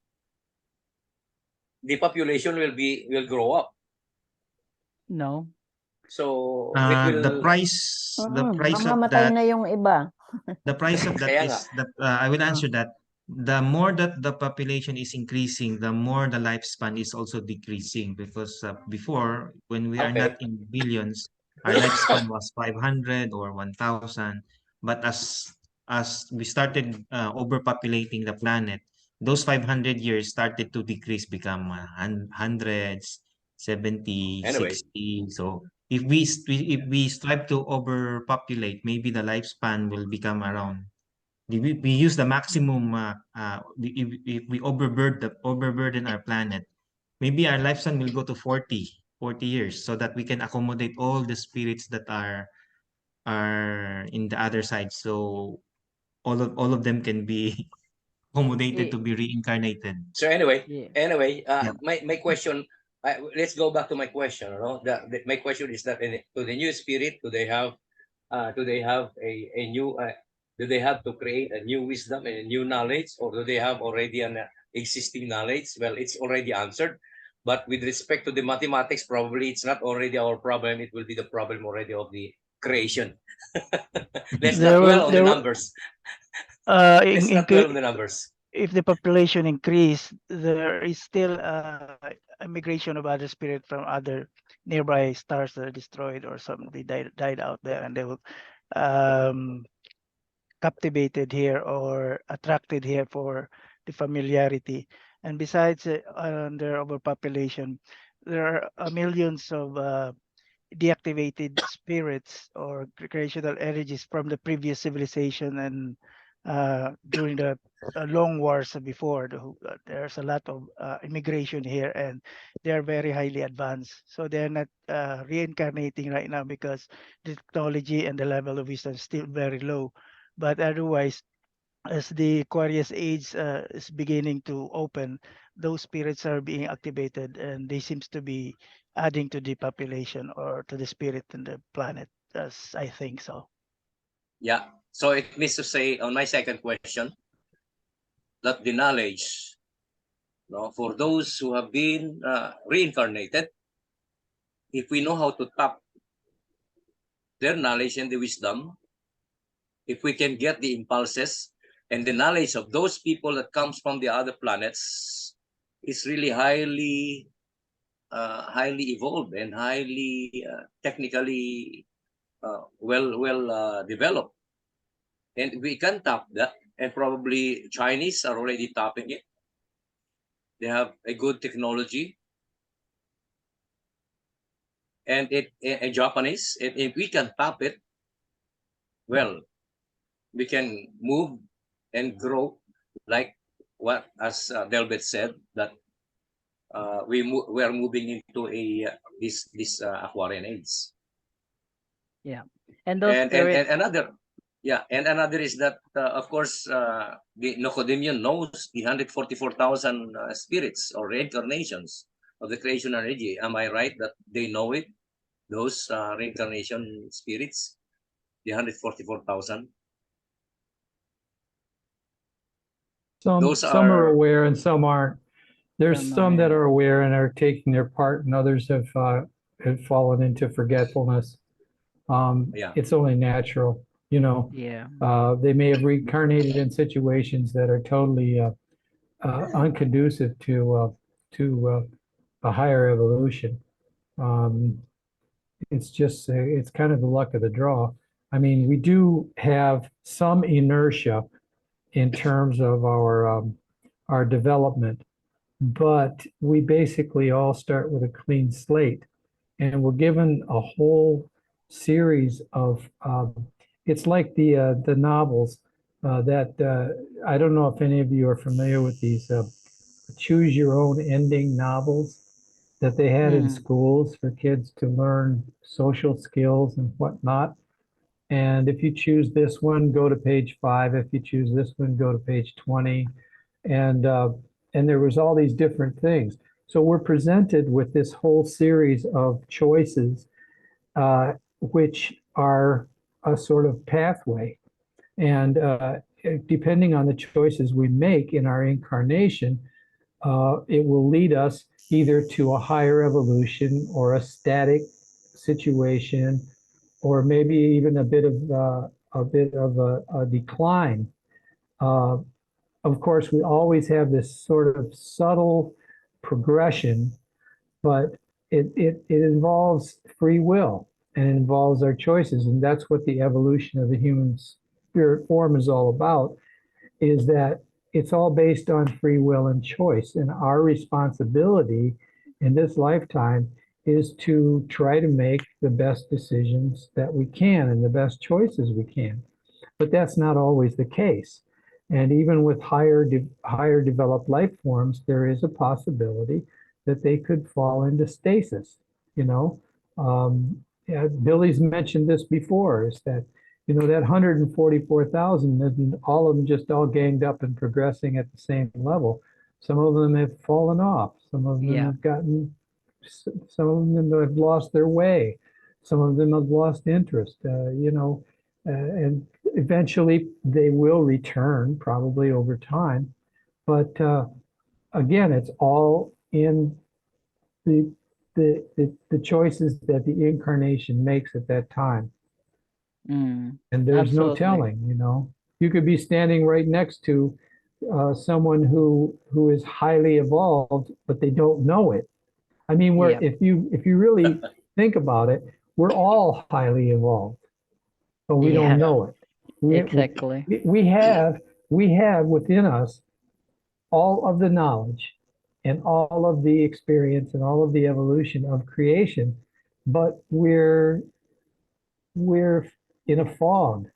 the population will grow up. No. So it will. The price of Mamamatay that na yung iba. the price of that Kaya nga. is that I will answer that. The more that the population is increasing, the more the lifespan is also decreasing, because before, when we are Okay. not in billions, our lifespan was 500 or 1,000. But as we started overpopulating the planet, those 500 years started to decrease, become hundreds, 70, Anyway. 60. So if we strive to overpopulate, maybe the lifespan will become around. We use the maximum. If we overburden our planet, maybe our lifespan will go to 40 years, so that we can accommodate all the spirits that are in the other side. So all of them can be accommodated to be reincarnated. So anyway, Yeah. Yep. my question. Let's go back to my question. My question is that to the new spirit, do they have a new? Do they have to create a new wisdom and a new knowledge, or do they have already an existing knowledge? Well, it's already answered. But with respect to the mathematics, probably it's not already our problem. It will be the problem already of the creation. Let's not dwell on the numbers. Let's not dwell on the numbers. If the population increase, there is still a migration of other spirit from other nearby stars that are destroyed or something died out there, and they will captivated here or attracted here for the familiarity. And besides, under overpopulation, there are millions of deactivated spirits or creational energies from the previous civilization, and during the long wars before. There's a lot of immigration here, and they're very highly advanced. So they're not reincarnating right now because the technology and the level of wisdom is still very low. But otherwise, as the Aquarius age is beginning to open, those spirits are being activated, and they seems to be adding to the population or to the spirit in the planet, as I think so. Yeah. So it means to say on my second question that the knowledge, for those who have been reincarnated, if we know how to tap their knowledge and the wisdom, if we can get the impulses and the knowledge of those people that comes from the other planets, is really highly evolved and highly technically well developed, and we can tap that. And probably Chinese are already tapping it. They have a good technology, and Japanese. And if we can tap it, well, we can move and grow, like what as Delbert said, that we are moving into this Aquarian age. Yeah. And those And spirits. another, yeah, and another is that of course the Nocodemian knows the 144,000 spirits or reincarnations of the creation energy. Am I right that they know it? Those reincarnation spirits, the 144,000. Those Some are are aware and some aren't. There's Some some that are. are aware and are taking their part, and others have fallen into forgetfulness. Yeah. It's only natural, Yeah. They may have reincarnated in situations that are totally unconducive to a higher evolution. It's just it's kind of the luck of the draw. I mean, we do have some inertia in terms of our development, but we basically all start with a clean slate, and we're given a whole series of. It's like the novels. I don't know if any of you are familiar with these choose your own ending novels that they had in Mm. schools for kids to learn social skills and whatnot. And if you choose this one, go to page 5. If you choose this one, go to page 20. And there was all these different things. So we're presented with this whole series of choices, which are a sort of pathway. And depending on the choices we make in our incarnation, it will lead us either to a higher evolution or a static situation, or maybe even a bit of a decline. Uh, of course, we always have this sort of subtle progression, but it involves free will and it involves our choices, and that's what the evolution of the human spirit form is all about. Is that it's all based on free will and choice. And our responsibility in this lifetime is to try to make the best decisions that we can and the best choices we can. But that's not always the case. And even with higher developed life forms, there is a possibility that they could fall into stasis. You know, yeah, Billy's mentioned this before, is that that 144,000 isn't all of them just all ganged up and progressing at the same level. Some of them have fallen off. Some of them Yeah. have gotten, some of them have lost their way. Some of them have lost interest, and eventually they will return probably over time. But again, it's all in the, the choices that the incarnation makes at that time. Mm. And there's no Absolutely. telling. You could be standing right next to someone who is highly evolved, but they don't know it. I mean, Yep. if you really think about it, we're all highly evolved, but we Yeah. don't know it. Exactly. We have within us all of the knowledge and all of the experience and all of the evolution of creation, but we're in a fog.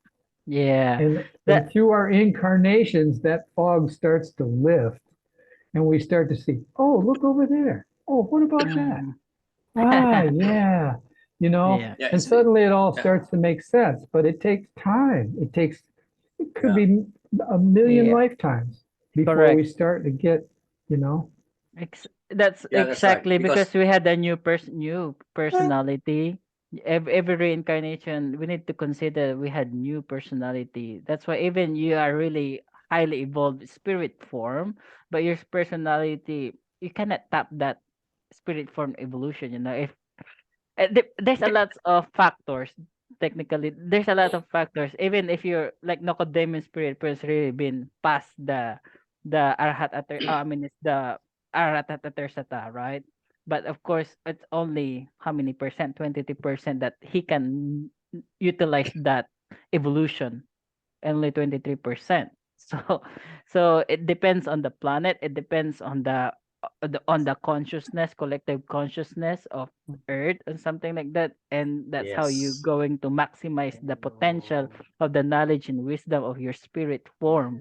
Yeah. And That through our incarnations, that fog starts to lift, and we start to see, oh, look over there. Oh, what about that? mm. Ah, yeah. Yeah. Yeah, And it's the, suddenly it all yeah. starts to make sense, but it takes time. It could Yeah. be a million Yeah. lifetimes before Correct. we start to get, you know. That's Yeah, that's right. exactly Because because we had a new personality. Every reincarnation, we need to consider we had new personality. That's why even you are really highly evolved spirit form, but your personality, you cannot tap that spirit form evolution. If there's a lot of factors. Technically, there's a lot of factors. Even if you're like Nocodemian spirit has really been past the Arhat Ater, I mean it's the Arahat Atersata, right? But of course, it's only how many percent? 23% that he can utilize that evolution. Only 23%. So it depends on the planet. It depends on the consciousness, collective consciousness of Earth and something like that. And that's how you yes. going to maximize the potential of the knowledge and wisdom of your spirit form.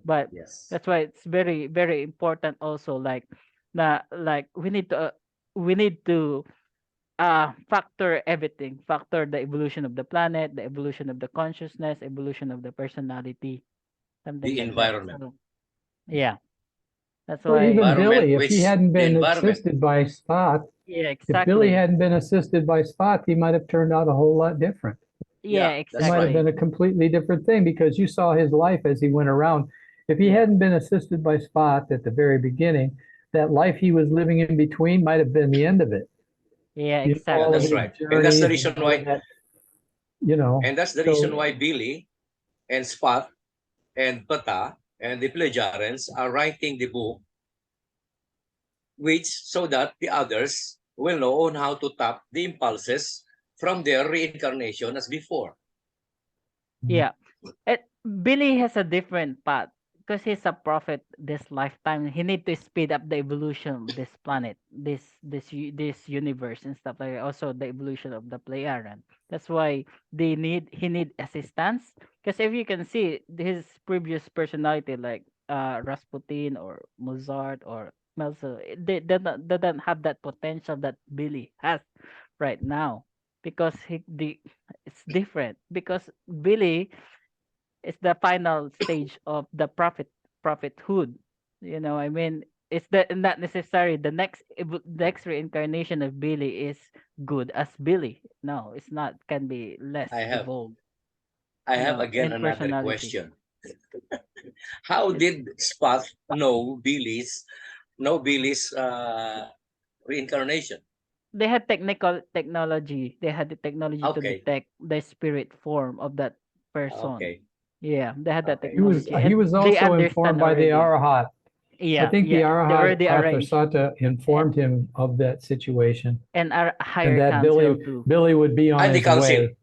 But Yes. that's why it's very very important also like we need to factor everything, factor the evolution of the planet, the evolution of the consciousness, evolution of the personality, something The like that. environment. So yeah, that's Or The why. even environment Billy, if he which hadn't the been environment. assisted by Spot, Yeah, if Billy exactly. hadn't been assisted by Spot, he might have turned out a whole lot different. Yeah, Yeah, It that's might have right. been exactly. a completely different thing because you saw his life as he went around. If he Yeah, hadn't been assisted by Spot at the very beginning, that life he was living in between might have been the end of it. yeah, Yeah, All of that's exactly. his right. And that's the journeys and reason all of why that, reason So why Billy and Spot and Pata and the Plejarens are writing the book, which so that the others will know on how to tap the impulses from their reincarnation as before. Yeah. Billy has a different path because he's a prophet this lifetime. He need to speed up the evolution of this planet, this universe and stuff like that. Also the evolution of the Pleiadian. That's why he need assistance. Because if you can see his previous personality, like Rasputin or Mozart or Melzo, they don't have that potential that Billy has right now, because it's different, because Billy is the final stage of the prophethood. You know, I mean, it's not necessary the next reincarnation of Billy is good as Billy. No, it's not. Can be less I have evolved. I You have know, again in another personality. question. How It's did Spot know Billy's reincarnation? they had technology. They had the technology to Okay, detect the spirit form of that person. okay, Yeah, they had that okay. technology, He and was they also informed understand by the already. Arahat. I Yeah, think the yeah, they Arahat already arranged, Athasata informed him of that situation and our and higher that council too. Billy would be on And the his council. way.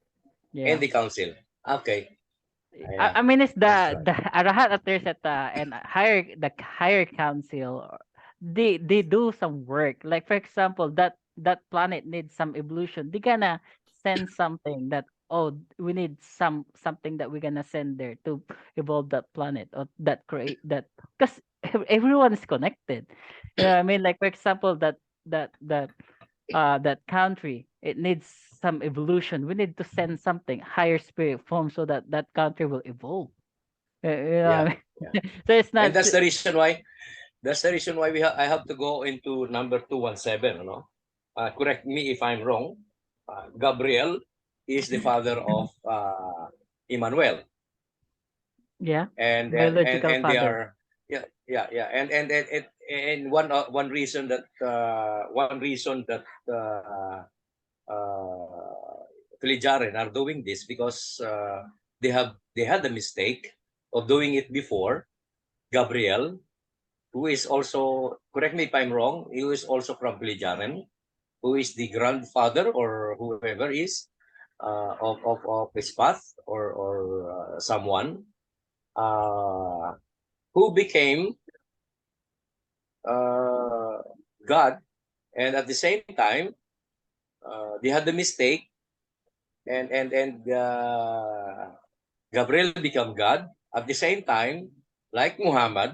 And Yeah. the council. Okay. Yeah, I mean, it's that's the right. Arahat Atersata and higher council. They do some work. Like for example, that planet needs some evolution. They gonna send something that, oh, we need something that we're gonna send there to evolve that planet, or that create that, because everyone is connected. You know what I mean? Like for example, that country, it needs some evolution. We need to send something higher spirit form so that that country will evolve. You know what I Yeah, mean? yeah. So it's And not that's the reason why I have to go into number 217, you know. Correct me if I'm wrong. Gabriel is the father of Emmanuel. yeah, And biological they father. are, yeah, and one reason that Filijaran are doing this, because they had the mistake of doing it before. Gabriel, who is also, correct me if I'm wrong, he is also from Filijaran, who is the grandfather or whoever is of his path, or someone uh, who became uh, God, and at the same time they had the mistake, and Gabriel become God at the same time, like Muhammad,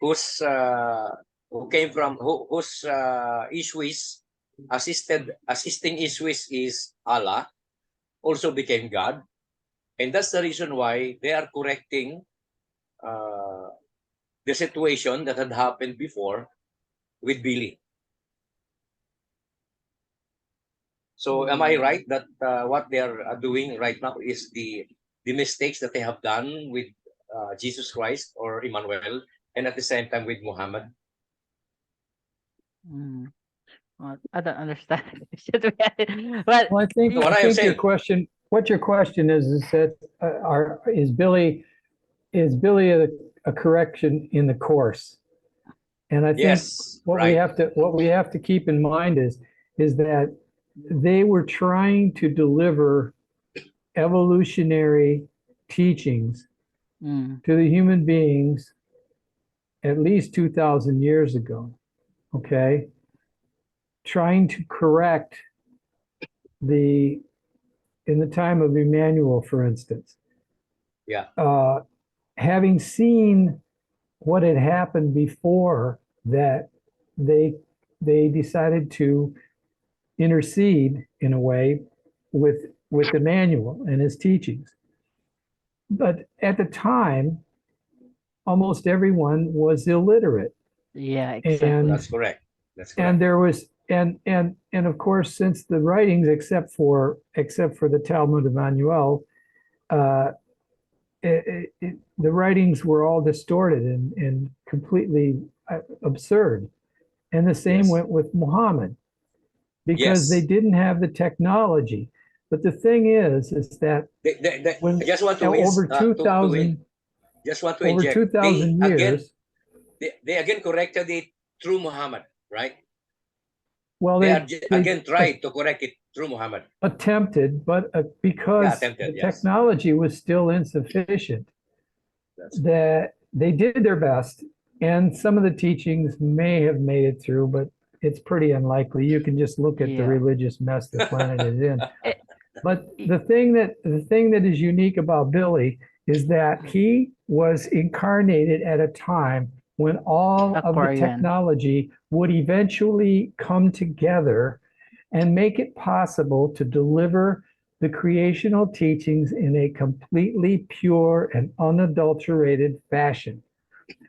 who came from whose Ishwis assisting Ishwis is Allah, also became God, and that's the reason why they are correcting uh, the situation that had happened before with Billy. So am I right that what they are doing right now is the mistakes that they have done with Jesus Christ or Emmanuel, and at the same time with Muhammad? Mm. Well, I don't understand. But Well, So what I am I think saying, what your question is that is Billy a correction in the course? And I think yes, right, what we have to keep in mind is that they were trying to deliver evolutionary teachings mm, to the human beings at least 2,000 years ago. Okay, trying to correct the in the time of Emmanuel, for instance, yeah, having seen what had happened before that, they decided to intercede in a way with Emmanuel and his teachings. But at the time, almost everyone was illiterate, yeah, and exactly. that's correct. That's and correct. there was and of course, since the writings, except for the Talmud of Emmanuel, uh, the writings were all distorted and completely absurd. And the same Yes, went with Muhammad, because they yes. didn't have the technology. But the thing is that I when just want to over to in, just want to over inject. 2,000 years, They again corrected it through Muhammad, right? well, They are they again tried to correct it through Muhammad. attempted, but Yeah, because the attempted. Yes, technology was still insufficient, that's that they did their best, and some of the teachings may have made it through, but it's pretty unlikely. You can just look at the Yeah. religious mess the planet is in. But the thing that is unique about Billy is that he was incarnated at a time when all of the Aquarian. technology would eventually come together and make it possible to deliver the creational teachings in a completely pure and unadulterated fashion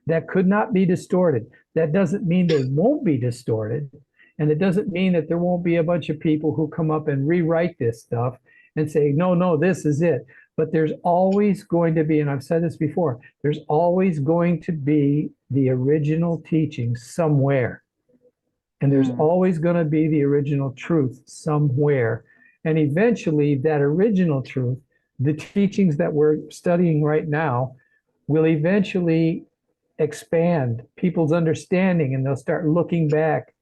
that could not be distorted. That doesn't mean they won't be distorted. And it doesn't mean that there won't be a bunch of people who come up and rewrite this stuff and say, no, no, this is it. But there's always going to be, and I've said this before, there's always going to be the original teaching somewhere. And there's always going to be the original truth somewhere. And eventually, that original truth, the teachings that we're studying right now, will eventually expand people's understanding, and they'll start looking back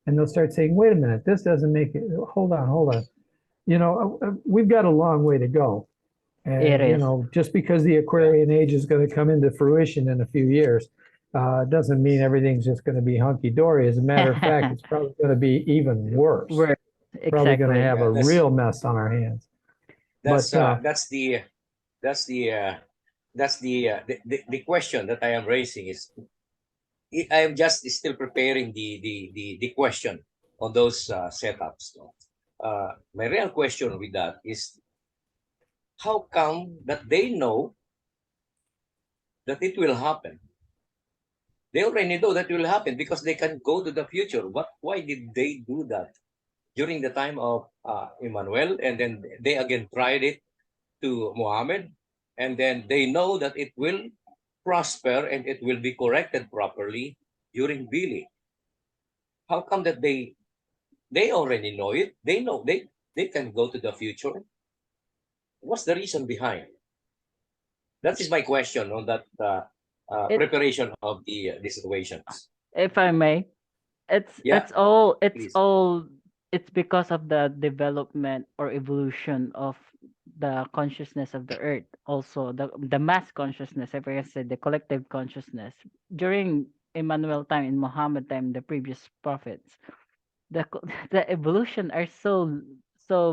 and they'll start saying, wait a minute, this doesn't make it, hold on. You know, we've got a long way to go. And, It you is. know, just because the Aquarian age is going to come into fruition in a few years, doesn't mean everything's just going to be hunky-dory. As a matter of fact, it's probably going to be even worse. We're Probably going to exactly. have a Yeah, that's- real mess on our hands. That's But, the question that I am raising is I am just still preparing the question on those setups. My real question with that is, how come that they know that it will happen? They already know that it will happen because they can go to the future. Why did they do that during the time of Emmanuel, and then they again tried it to Muhammad, and then they know that it will prosper and it will be corrected properly during Billy? How come that they already know it? They know they can go to the future. What's the reason behind? That is my question on that It- preparation of the situations. If I may, Yeah, it's please. all it's because of the development or evolution of the consciousness of the earth. Also, the mass consciousness, if I can say, the collective consciousness during Emmanuel time, in Muhammad time, the previous prophets, the evolution are so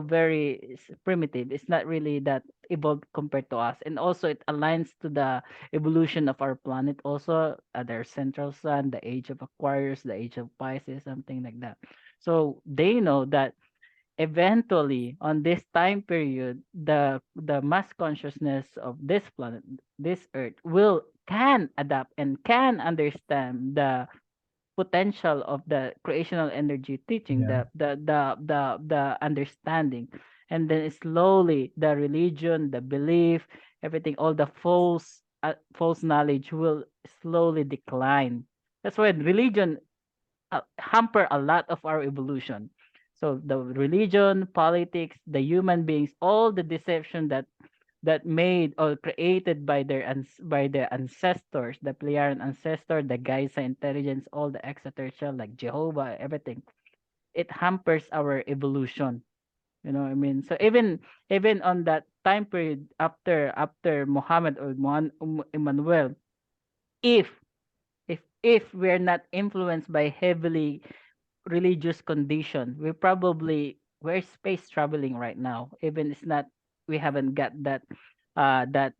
very primitive. It's not really that evolved compared to us, and also it aligns to the evolution of our planet. Also, their central sun, the age of Aquarius, the age of Pisces, something like that. So they know that eventually on this time period, the mass consciousness of this planet, this earth, can adapt and can understand the potential of the creational energy teaching, Yeah. the understanding, and then slowly the religion, the belief, everything, all the false knowledge will slowly decline. That's why religion hamper a lot of our evolution. So the religion, politics, the human beings, all the deception that made or created by by their ancestors, the Pleiadian ancestor, the Gaia intelligence, all the extraterrestrial like Jehovah, everything. It hampers our evolution. You know what I mean? So even on that time period after Muhammad or Emmanuel, if if we're not influenced by heavily religious condition, we're space traveling right now. Even it's not, we haven't got that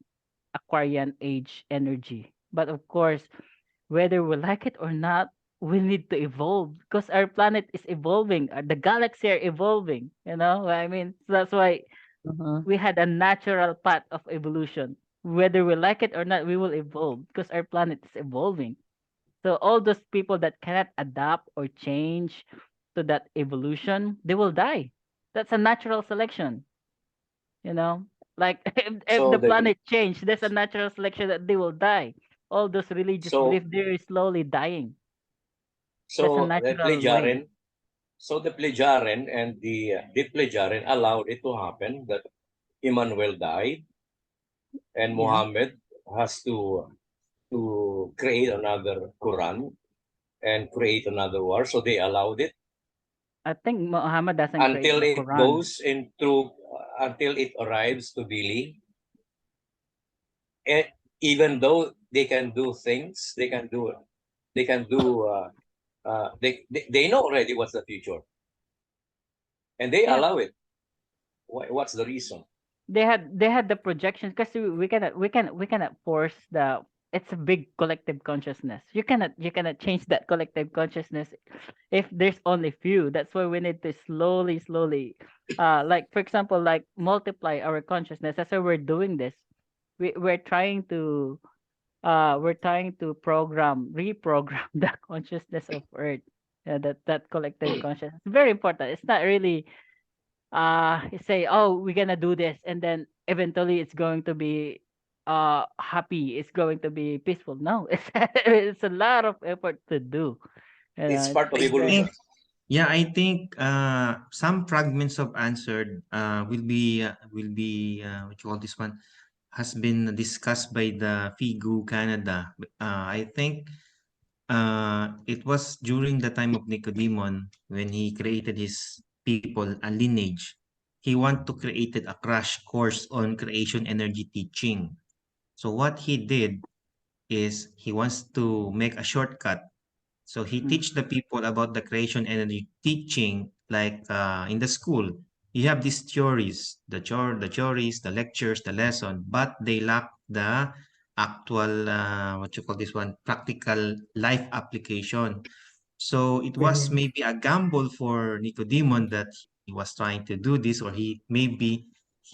Aquarian age energy. But of course, whether we like it or not, we need to evolve because our planet is evolving. The galaxy are evolving. You know what I mean? So that's why Mhm. we had a natural path of evolution. Whether we like it or not, we will evolve because our planet is evolving. So all those people that cannot adapt or change to that evolution, they will die. That's a natural selection. You know, like if So the the planet change, there's a natural selection that they will die. All those religious so belief, they're slowly dying. That's a so the natural way. Pleiadian, so the Pleiadian and the Pleiadian allowed it to happen that Emmanuel died and Yeah, Muhammad has to create another Quran and create another war. So they allowed it I think Muhammad doesn't create until the it Quran. goes into until it arrives to Billy. And even though they can do things, they can do they know already what's the future, and they Yeah, allow it. What's the reason? They had the projections because we cannot force the. It's a big collective consciousness. You cannot change that collective consciousness if there's only few. That's why we need to slowly, like for example, like multiply our consciousness. That's why we're doing this. We're trying to reprogram the consciousness of Earth. Yeah, that collective consciousness. It's very important. It's not really you say, oh, we're gonna do this, and then eventually it's going to be happy. It's going to be peaceful. No, it's a lot of effort to do. You know, It's part of I evolution. think, yeah, I think some fragments of answer what you call this one, has been discussed by the FIGU Canada. I think it was during the time of Nicodemon when he created his people a lineage. He wanted to create a crash course on creation energy teaching. So what he did is he wants to make a shortcut. So he teach the people about the creation energy teaching, like in the school. You have these theories, the theories, the lectures, the lesson, but they lack the actual what you call this one, practical life application. So it was Training. maybe a gamble for Nicodemon that he was trying to do this, or he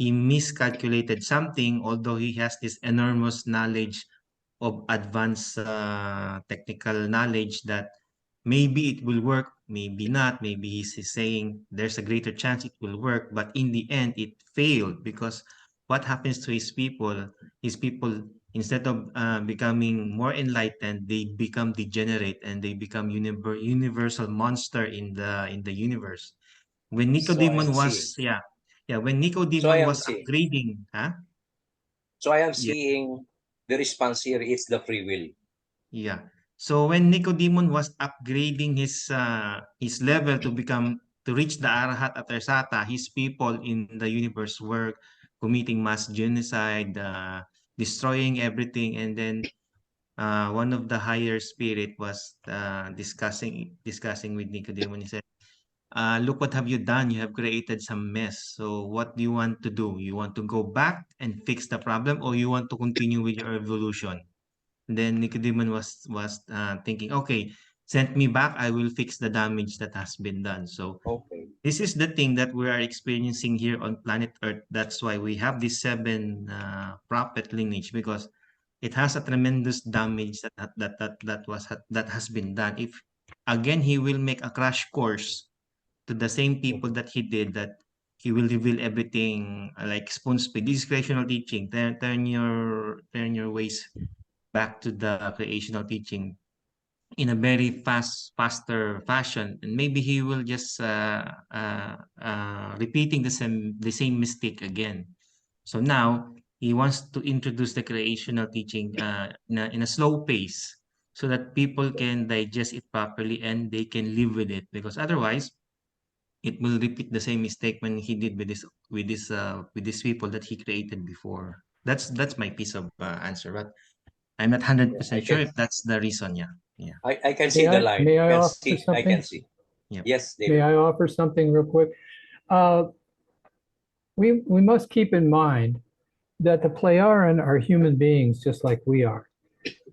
miscalculated something, although he has this enormous knowledge of advanced technical knowledge, that maybe it will work, maybe not. Maybe he's saying there's a greater chance it will work, but in the end, it failed because what happens to his people, instead of becoming more enlightened, they become degenerate and they become universal monster in the universe. When So I am Nicodemon seeing. was, when So I Nicodemon am was seeing. upgrading, So I am yeah, seeing the response here is the free will. yeah. So when Nicodemon was upgrading his level to reach the Arahat Atarsata, his people in the universe were committing mass genocide, destroying everything, and then one of the higher spirit was discussing with Nicodemon. He said, "Look what have you done? You have created some mess. So what do you want to do? You want to go back and fix the problem, or you want to continue with your evolution?" Then Nicodemus was thinking, okay, send me back. I will fix the damage that has been done. So Okay. this is the thing that we are experiencing here on planet Earth. That's why we have this seven prophet lineage, because it has a tremendous damage that has been done. If again he will make a crash course to the same people that he did, that he will reveal everything like spoon speed. This is creational teaching. Turn your ways back to the creational teaching in a very faster fashion, and maybe he will just repeating the same mistake again. So now he wants to introduce the creational teaching in a slow pace, so that people can digest it properly and they can live with it, because otherwise it will repeat the same mistake when he did with these people that he created before. That's my piece of answer, but I'm not I 100% sure can if that's the reason. Yeah. Yeah. I can see the line. May I Can offer see. I can something? see. Yep. Yes, May David. I offer something real quick? We must keep in mind that the Plejaren are human beings just like we are.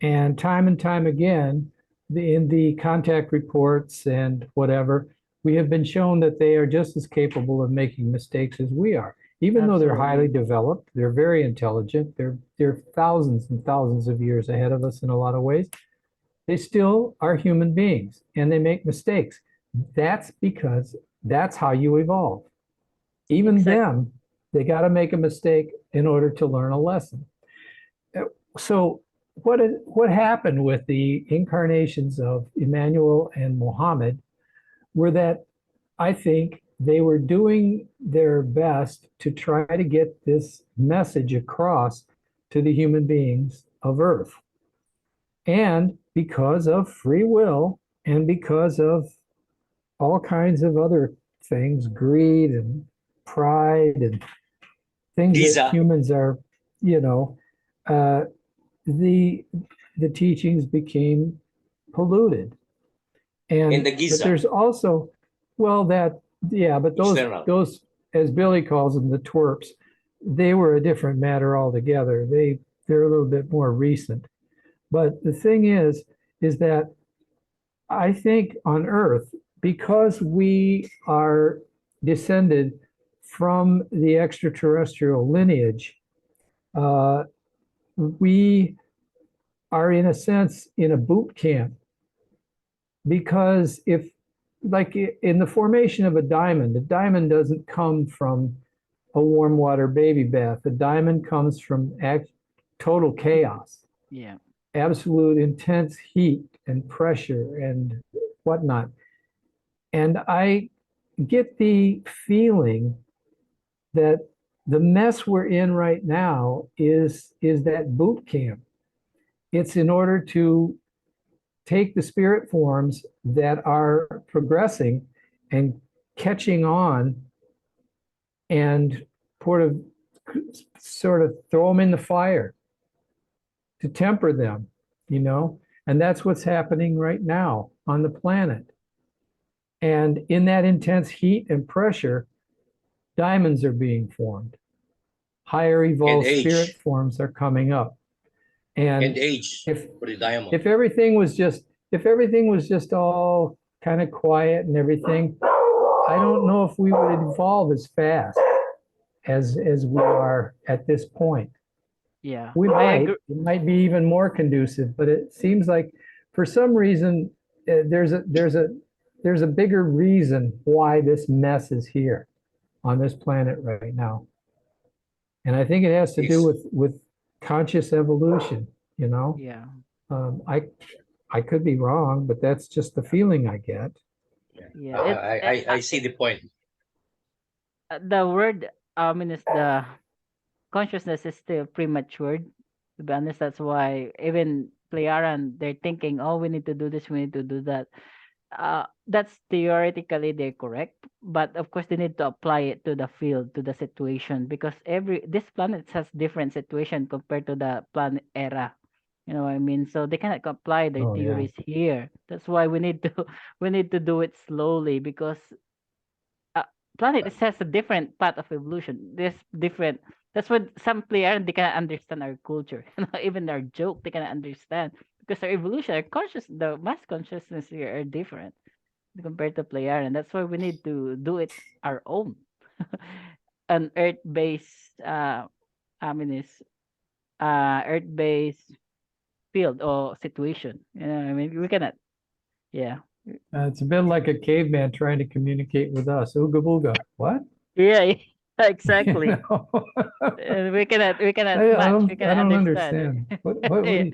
And time again, in the contact reports and whatever, we have been shown that they are just as capable of making mistakes as we are. Even though they're highly developed, they're very intelligent, they're thousands and thousands of years ahead of us in a lot of ways. They still are human beings and they make mistakes. That's because that's how you evolve. Even them, they got to make a mistake in order to learn a lesson. So what happened with the incarnations of Emmanuel and Muhammad were that I think they were doing their best to try to get this message across to the human beings of Earth. And because of free will and because of all kinds of other things, greed and pride and things Giza. that humans are, the teachings became polluted. In the But Giza. there's also, well, but External. those as Billy calls them, the twerps, they were a different matter altogether. They're a little bit more recent. But the thing is that I think on Earth, because we are descended from the extraterrestrial lineage, we are in a sense in a boot camp. Because if, like in the formation of a diamond doesn't come from a warm water baby bath. The diamond comes from total chaos, Yeah. absolute intense heat and pressure and whatnot. And I get the feeling that the mess we're in right now is that boot camp. It's in order to take the spirit forms that are progressing and catching on and sort of throw them in the fire to temper them, you know? And that's what's happening right now on the planet. And in that intense heat and pressure, diamonds are being formed. Higher evolved age. spirit forms are coming up. And age if for the diamond. if everything was just all kind of quiet and everything, I don't know if we would evolve as fast as we are at this point. Yeah. We I might, agree. it might be even more conducive, but it seems like for some reason there's a bigger reason why this mess is here on this planet right now. And I think it has to do with conscious evolution, you know? Yeah. I could be wrong, but that's just the feeling I get. Yeah. I see the point. The word is the consciousness is still premature. To be honest, that's why even Playaran, they're thinking, oh, we need to do this, we need to do that. That's theoretically they're correct, but of course they need to apply it to the field, to the situation, because this planet has different situation compared to the planet era. You know what I mean? So they cannot apply their Oh, yeah. theories here. That's why we need to do it slowly, because planet has a different path of evolution. There's different. That's what some players they cannot understand our culture. You know, even our joke they cannot understand because our evolution, our the mass consciousness here are different compared to player, and that's why we need to do it our own, an earth-based earth-based field or situation. You know, I mean, we cannot. Yeah. It's a bit like a caveman trying to communicate with us. Ooga booga. What? Yeah. Exactly. You know? We cannot I we cannot don't understand. understand. What Yeah.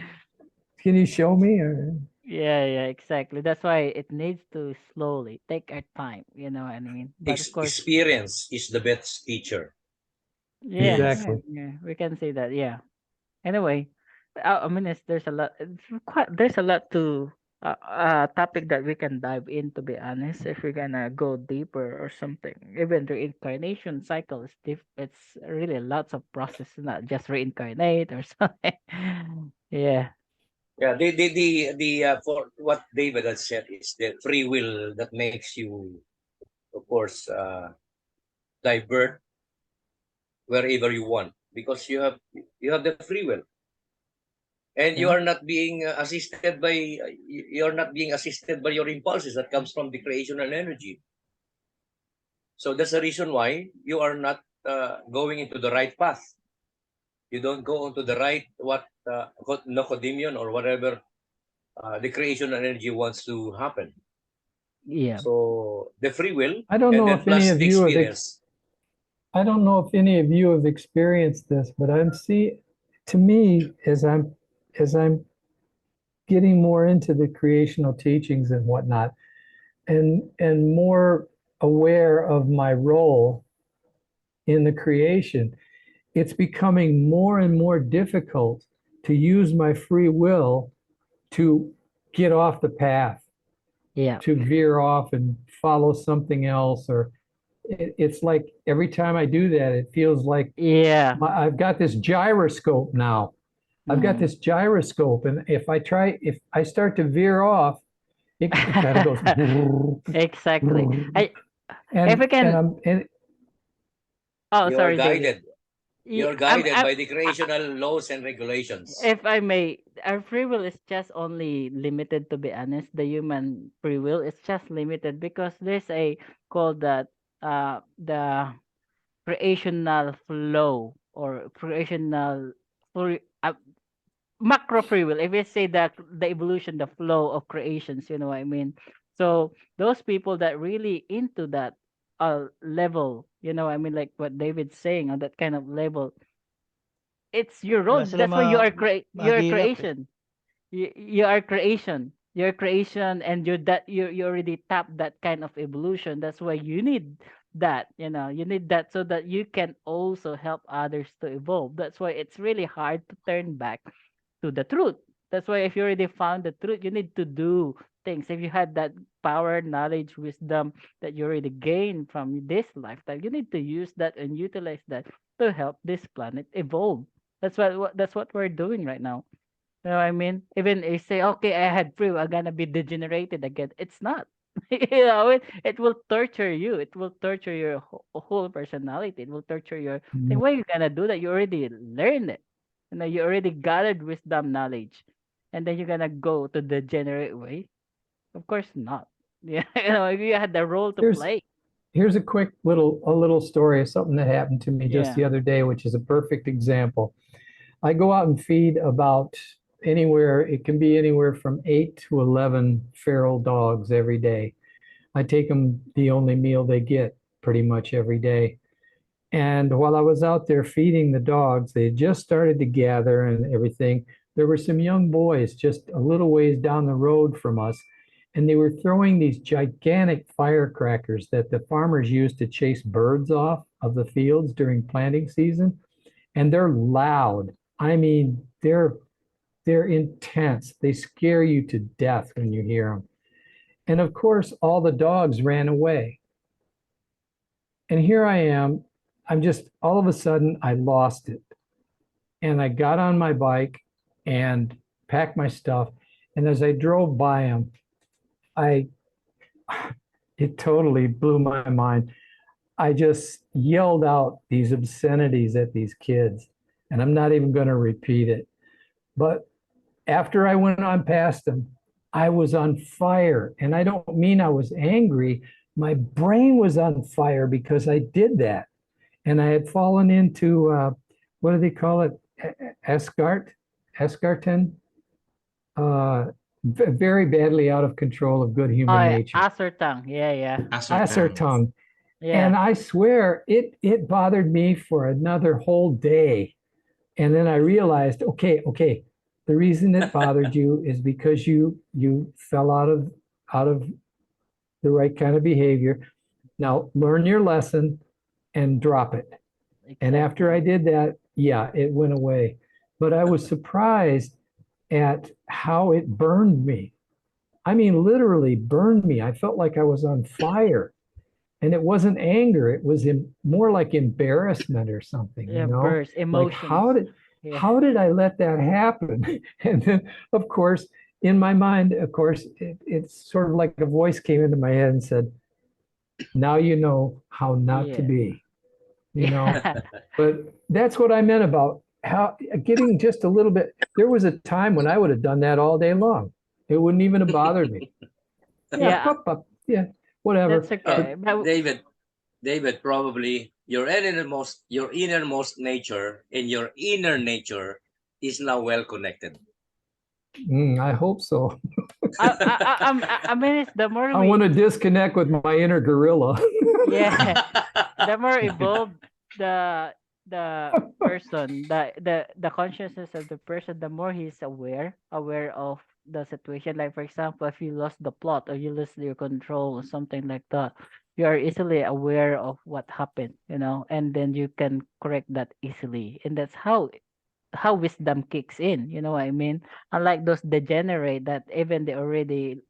can you show me? Or? Yeah, exactly. That's why it needs to slowly take our time. You know what I mean? But of course, Experience is the best teacher. yeah, Exactly. we can say that. Yeah. Anyway, there's a lot. There's a lot to topic that we can dive in. To be honest, if we're gonna go deeper or something, even the reincarnation cycle is it's really lots of process, not just reincarnate or something. Yeah. Yeah, for what David has said is the free will that makes you, of course, divert wherever you want because you have the free will, and you Yeah. are not being assisted by your impulses that comes from the creational energy. So that's the reason why you are not going into the right path. You don't go onto the right Nocodemion or whatever the creation energy wants to happen. Yeah. So the free will, I don't and know then if any plus of the you have experience. I don't know if any of you have experienced this, but to me, as I'm getting more into the creational teachings and whatnot, and more aware of my role in the creation, it's becoming more and more difficult to use my free will to get off the path, Yeah. to veer off and follow something else, or it's like every time I do that, it feels like Yeah. I've got this gyroscope now. I've got this gyroscope, and if I start to veer off, it kind of goes. Exactly. And if we can, and Oh, You are sorry, David. guided. You're guided by the creational laws and regulations. If I may, our free will is just only limited, to be honest. The human free will is just limited because there's a called that the creational flow or creational free, macro free will. If you say that the evolution, the flow of creations, you know what I mean. So those people that really into that level, you know what I mean, like what David's saying on that kind of level, it's your role. Wala sila That's why you're a mahagilap eh. creation. You are creation. You're creation, and you already tap that kind of evolution. That's why you need that. You know, you need that so that you can also help others to evolve. That's why it's really hard to turn back to the truth. That's why if you already found the truth, you need to do things. If you had that power, knowledge, wisdom that you already gained from this lifetime, you need to use that and utilize that to help this planet evolve. That's what we're doing right now. You know what I mean? Even if say, okay, I had free will, I'm gonna be degenerated again. It's not. You know, it will torture you. It will torture your whole personality. It will torture your thing. Why are you gonna do that? You already learned it. You know, you already gathered wisdom knowledge. And then you're gonna go to the degenerate way? Of course not. Yeah, you know, you had the role to Here's- play. Here's a quick little story of something that happened to me just Yeah. the other day, which is a perfect example. I go out and feed about anywhere, it can be anywhere from 8 to 11 feral dogs every day. I take them the only meal they get pretty much every day. And while I was out there feeding the dogs, they had just started to gather and everything. There were some young boys just a little ways down the road from us, and they were throwing these gigantic firecrackers that the farmers use to chase birds off of the fields during planting season. And they're loud. I mean, they're intense. They scare you to death when you hear them. And of course, all the dogs ran away. And here I am. I'm just all of a sudden I lost it. And I got on my bike and packed my stuff. And as I drove by them, it totally blew my mind. I just yelled out these obscenities at these kids, and I'm not even going to repeat it. But after I went on past them, I was on fire. And I don't mean I was angry. My brain was on fire because I did that. And I had fallen into, what do they call it? Escartin? Very badly out of control of good human Oh, yeah. nature. Assertung. Yeah. Assertung. Yeah. And I swear it bothered me for another whole day. And then I realized, okay, the reason it bothered you is because you fell out of the right kind of behavior. Now learn your lesson and drop it. And after I did that, yeah, it went away. But I was surprised at how it burned me. I mean, literally burned me. I felt like I was on fire. And it wasn't anger. It was more like embarrassment or something, Yeah, you know? burst, Like emotions. Yeah. how did I let that happen? And then, of course, in my mind, of course, it's sort of like a voice came into my head and said, now you know how not to Yeah. be, you know? Yeah. But that's what I meant about how getting just a little bit. There was a time when I would have done that all day long. It wouldn't even have bothered me. Yeah. Yeah, whatever. That's okay. But David, probably your innermost nature and your inner nature is now well connected. I hope so. I mean, it's the more I want to disconnect with my inner gorilla. yeah, the more evolved the person, the consciousness of the person, the more he's aware of the situation. Like for example, if you lost the plot or you lose your control or something like that, you are easily aware of what happened, you know, and then you can correct that easily, and that's how wisdom kicks in, you know what I mean? Unlike those degenerate that even they already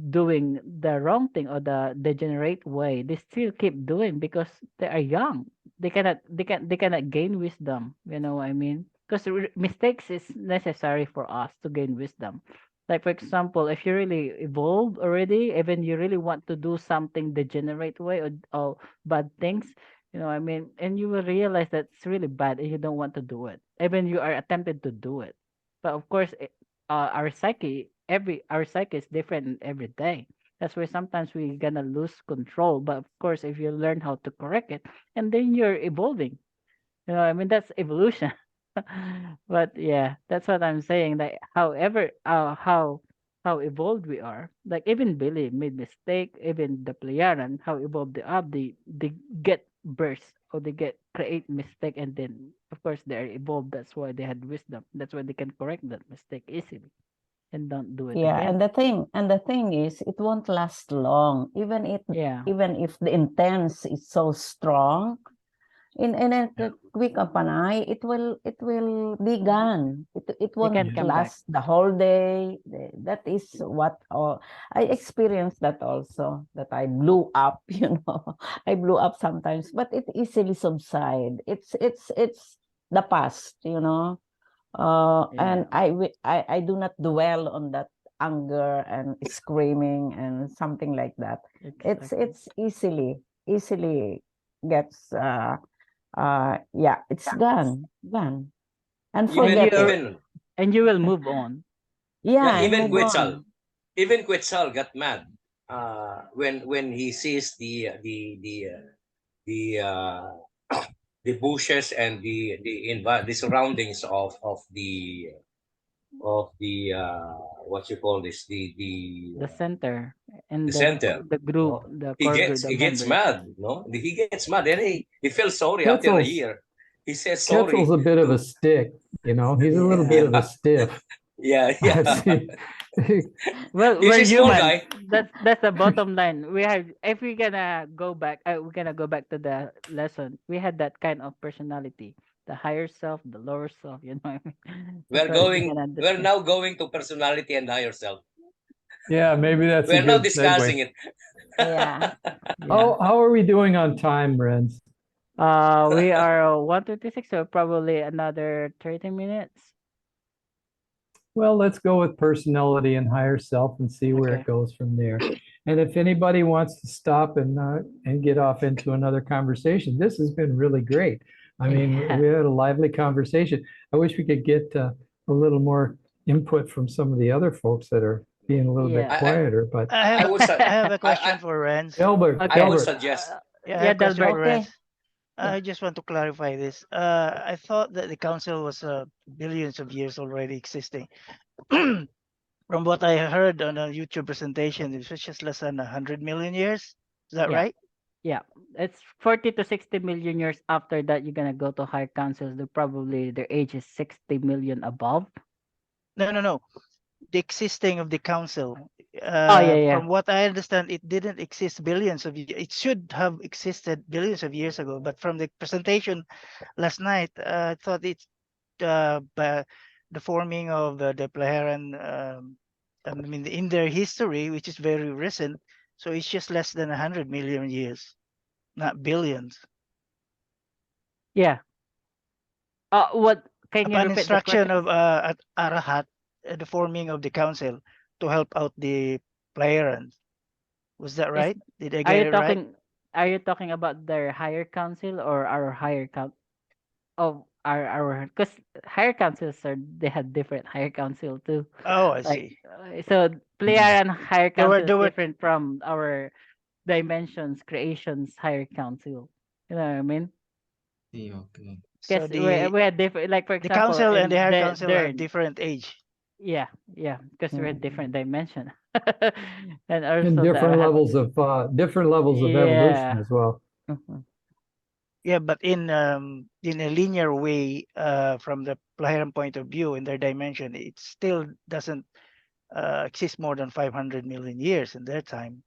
doing the wrong thing or the degenerate way, they still keep doing because they are young. They cannot gain wisdom, you know what I mean? Because mistakes is necessary for us to gain wisdom. Like for example, if you really evolved already, even you really want to do something degenerate way or bad things, I mean, and you will realize that it's really bad and you don't want to do it. Even you are attempted to do it. But of course, our psyche is different every day. That's why sometimes we gonna lose control. But of course, if you learn how to correct it, and then you're evolving. I mean, that's evolution. But yeah, that's what I'm saying. Like, however, how evolved we are. Like even Billy made mistake. Even the Playaran, how evolved they are. They get burst or they get create mistake, and then of course they are evolved. That's why they had wisdom. That's why they can correct that mistake easily and don't do it Yeah, again. and the thing is, it won't last long. Yeah. Even if the intense is so strong, in a quick of an eye, it will be gone. It They won't can come back. last the whole day. That is what I experienced that also. That I blew up, I blew up sometimes, but it easily subside. It's the past, and Yeah. I do not dwell on that anger and screaming and something like that. Exactly. It's easily gets yeah, it's gone and And forget it. you will move on. Yeah, and even move Quetzal, on. even Quetzal got mad when he sees the the bushes and the surroundings of the what you call this The center and the center. the group, No? the core group, the He gets members. mad, no? He gets mad and he feels sorry after a Quetzal's year. He says Quetzal's sorry a bit of a to stick, He's a little bit of a yeah stiff. yeah I've yeah. seen. Well, He's we're a small human. guy. That's the bottom line. We have if we're gonna go back to the lesson. We had that kind of personality, the higher self, the lower self. That's what we're gonna We're discuss. now going to personality and higher self. Yeah, maybe that's a We're now good discussing segue. it. Yeah. Yeah. How are we doing on time, Renz? We are 1:26, so probably another 30 minutes. Well, let's go with personality and higher self and see where Okay. it goes from there. And if anybody wants to stop and get off into another conversation, this has been really great. I mean, Yeah. we had a lively conversation. I wish we could get a little more input from some of the other folks that are being a little bit Yeah. quieter, but I would su- I have a question I, for Renz. Delbert, Okay. I would Delbert, suggest Yeah, I Yeah, have a question for Delbert. Okay. Renz. I just want to clarify this. I thought that the council was billions of years already existing. From what I heard on a YouTube presentation, it was just less than 100 million years. Is that Yeah. right? Yeah. It's 40 to 60 million years after that you're gonna go to higher councils. Their age is 60 million above. No. The existing of the council. Oh yeah. From what I understand, it didn't exist billions of years. It should have existed billions of years ago. But from the presentation last night, I thought it's the forming of the Plaheran. I mean, in their history, which is very recent, so it's just less than 100 million years, not billions. Yeah. What can you Upon repeat the instruction question? of Arahat, the forming of the council to help out the Plaherans. Was that Is right? Did I are get you it right? talking about their higher council or our higher council? Of our because higher councils they had different higher council too. Oh, I Like see. so player and higher There were council is there were different from our dimensions creations higher council. You know what I mean? Okay. so Because we had different, like for the example council and the in higher the council have Dern. different age. Yeah, because we had different dimension. And and also different had levels of evolution yeah. as well. Mhm. Yeah, but in a linear way, from the Plaheran point of view, in their dimension, it still doesn't exist more than 500 million years in their time.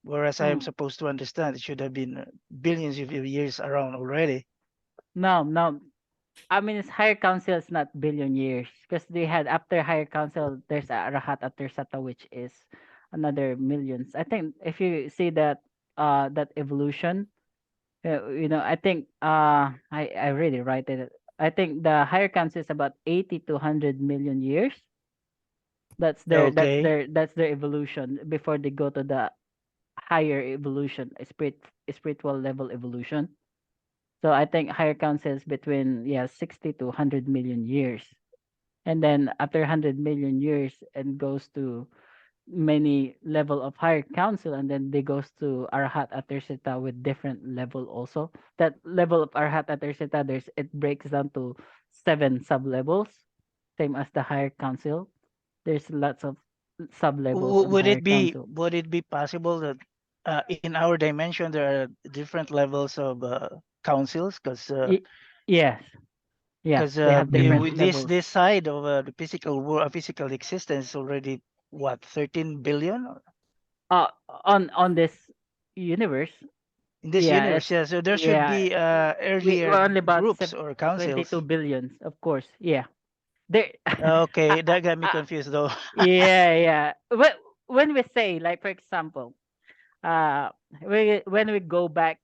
Whereas I am Mm. supposed to understand it should have been billions of years around already. No. I mean, it's higher council is not billion years because they had after higher council, there's a Rahat after Sata, which is another millions. I think if you see that that evolution, I think I really write it. I think the higher council is about 80 to 100 million years. That's Okay. their evolution before they go to the higher evolution, spiritual level evolution. So I think higher council is between 60 to 100 million years. And then after 100 million years and goes to many level of higher council, and then they goes to Arhat Atarsita with different level also. That level of Arhat Atarsita, it breaks down to 7 sub levels, same as the higher council. There's lots of sub levels in higher council. Would it be possible that in our dimension there are different levels of councils? Because Y- yes, yes, they have different levels. this side of the physical world, physical existence is already what 13 billion On this universe, in this yeah, universe. Yeah, so there should yeah, be we're earlier only about groups or 22 councils. billions, of course. Yeah, there. Okay, that got me uh, confused though. yeah. When we say, like, for example, when we go back,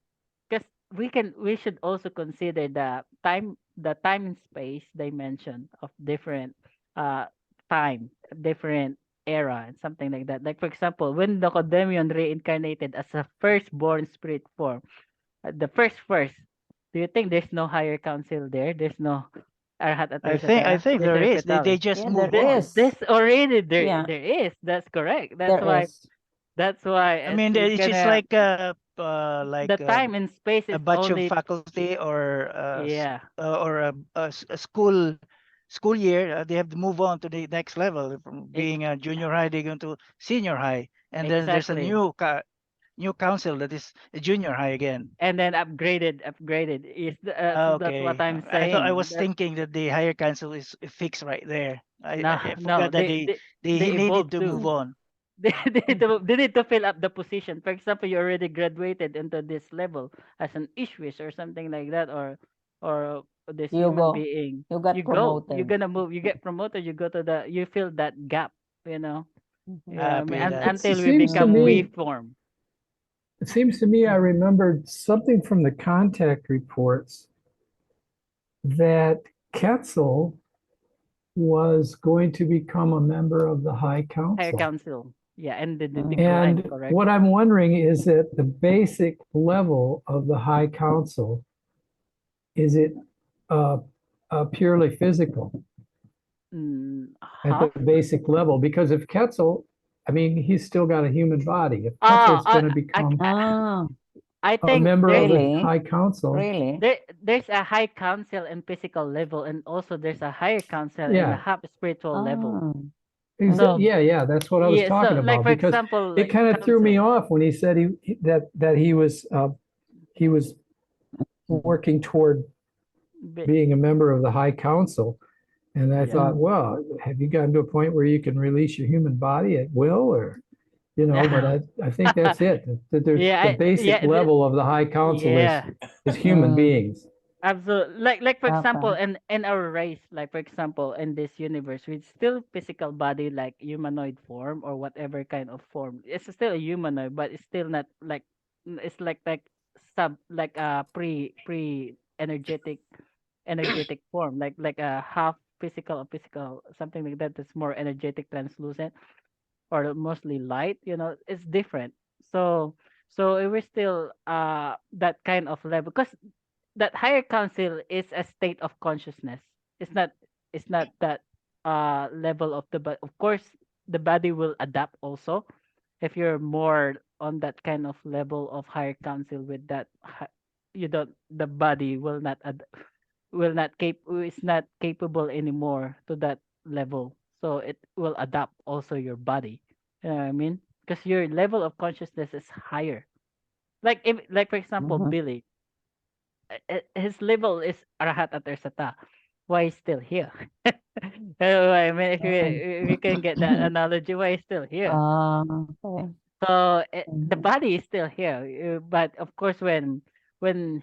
because we should also consider the time and space dimension of different uh time, different era, and something like that. Like, for example, when the Codemion reincarnated as a firstborn spirit form, the first, do you think there's no higher council there? There's no Arhat I Atarsatara? think There's there a is. They Repetali. just Yeah, move there on. is. This already Yeah. there is. That's correct. There is. That's why I mean, it's it's gonna, like the time and space a is batch of only, faculty yeah, or a school year. They have to move on to the next level from being a junior high. They go to senior high, and then there's a exactly. new council that is a junior high again. And then upgraded is so that's what Okay, I'm I thought I saying. was thinking that the higher council is fixed right there. No, I no, forgot that they they needed evolve to move too. on. They need to fill up the position. For example, you already graduated into this level as an Ishwish or something like that, or this You human go. being. You got You're promoted. gonna move, you get promoted, you go to you fill that gap, you know. Mhm. Yeah, I mean, Copy that. It until we seems to become me, reform. it seems to me I remembered something from the contact reports that Quetzal was going to become a member of the High Higher Council. council. Yeah, and the Mm. decline, And correct? what I'm wondering is that the basic level of the High Council, is it purely physical at Half. the basic level? Because if Quetzal, I mean, he's still got a human body. If Oh, Quetzal's going to become Ah, I a think member of the Really? High Council, really? there's a high council and physical level, and also there's a higher council and a yeah, half spiritual level. Ah, So yeah, that's what I was yeah, talking so like, about, for because example, it like kind of threw me council, off when he said that he was working toward but being a member of the High Council. And I yeah, thought, well, have you gotten to a point where you can release your human body at will, or, but I think that's it. That there's yeah, the basic yeah, level of the High Council yeah, is human Mm. beings. absolutely. Like, for example, Okay. in our race, like, for example, in this universe, with still physical body, like humanoid form or whatever kind of form, it's still a humanoid, but it's still not like, it's like sub, like pre energetic form, like a half physical or physical, something like that, that's more energetic, translucent, or mostly light, it's different. So it was still that kind of level, because that higher council is a state of consciousness. It's not that level of the, but of course the body will adapt also if you're more on that kind of level of higher council. With that, you don't the body is not capable anymore to that level, so it will adapt also your body, you know what I mean, because your level of consciousness is higher. Like, for example, Mhm. Billy, his level is Arahat at Ersata. Why he's still here? I mean, if you can get that analogy, why he's still here? Okay. So the Mhm. body is still here, but of course, when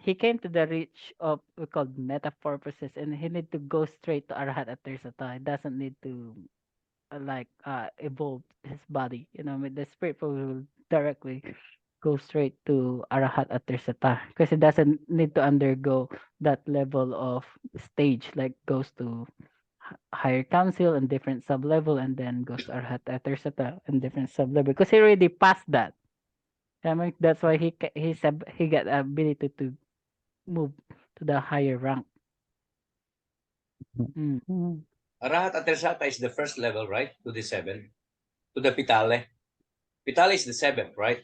he came to the reach of, we call metapurposes, and he need to go straight to Arahat at Ersata, he doesn't need to evolve his body. With the spirit will directly go straight to Arahat at Tirsata, because it doesn't need to undergo that level of stage, like goes to higher council and different sub level, and then goes to Arahat at Tirsata and different sub level, because he already passed that. I mean, that's why he got the ability to move to the higher rank. Mm. Mm. Arahat Atersata is the first level, right? To the 7. To the Pitale. Pitale is the 7th, right?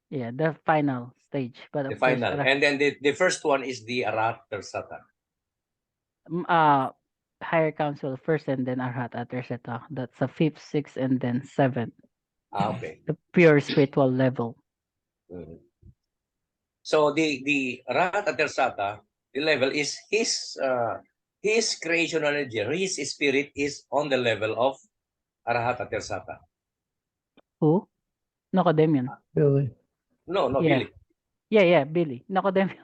Yeah, the final stage. But The of course, final. And then the first one is the Arahat Tersata. higher council first and then Arhat Aterseta. That's the 5th, 6th, and then 7th. Okay. The pure spiritual level. Mhm. So the Arahat Atersata, the level is his creation energy, his spirit is on the level of Arahat Atersata. Who? Nicodemian. Billy. No, Yeah. Billy. Yeah, Billy. Nicodemian.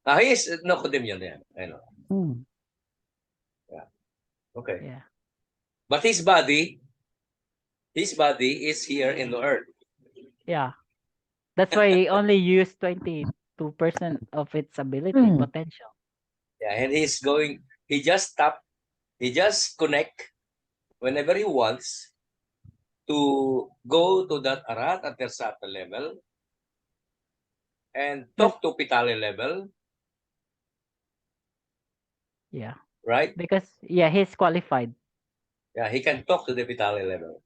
He is Nicodemian, yeah. I know. Mm. Okay. Yeah. But his body is here in the earth. Yeah. That's why he only used 22% of its ability Mm. potential. Yeah, and he just connect whenever he wants to go to that Arahat Atersata level and talk to Pitale level, Yeah. right? Because he's qualified. Yeah, he can talk to the Pitale level.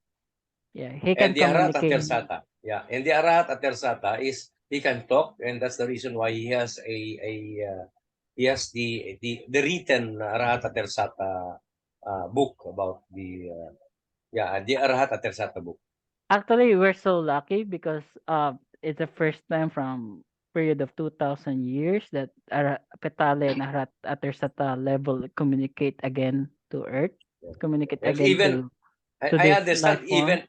Yeah, he can And the Arahat communicate. Atersata, yeah, and the Arahat Atersata is he can talk, and that's the reason why he has he has the written Arahat Atersata book about the Arahat Atersata book. Actually, we're so lucky because it's the first time from period of 2,000 years that Petale and Arat Atersata level communicate again to Earth, communicate And again even to I this understand life form.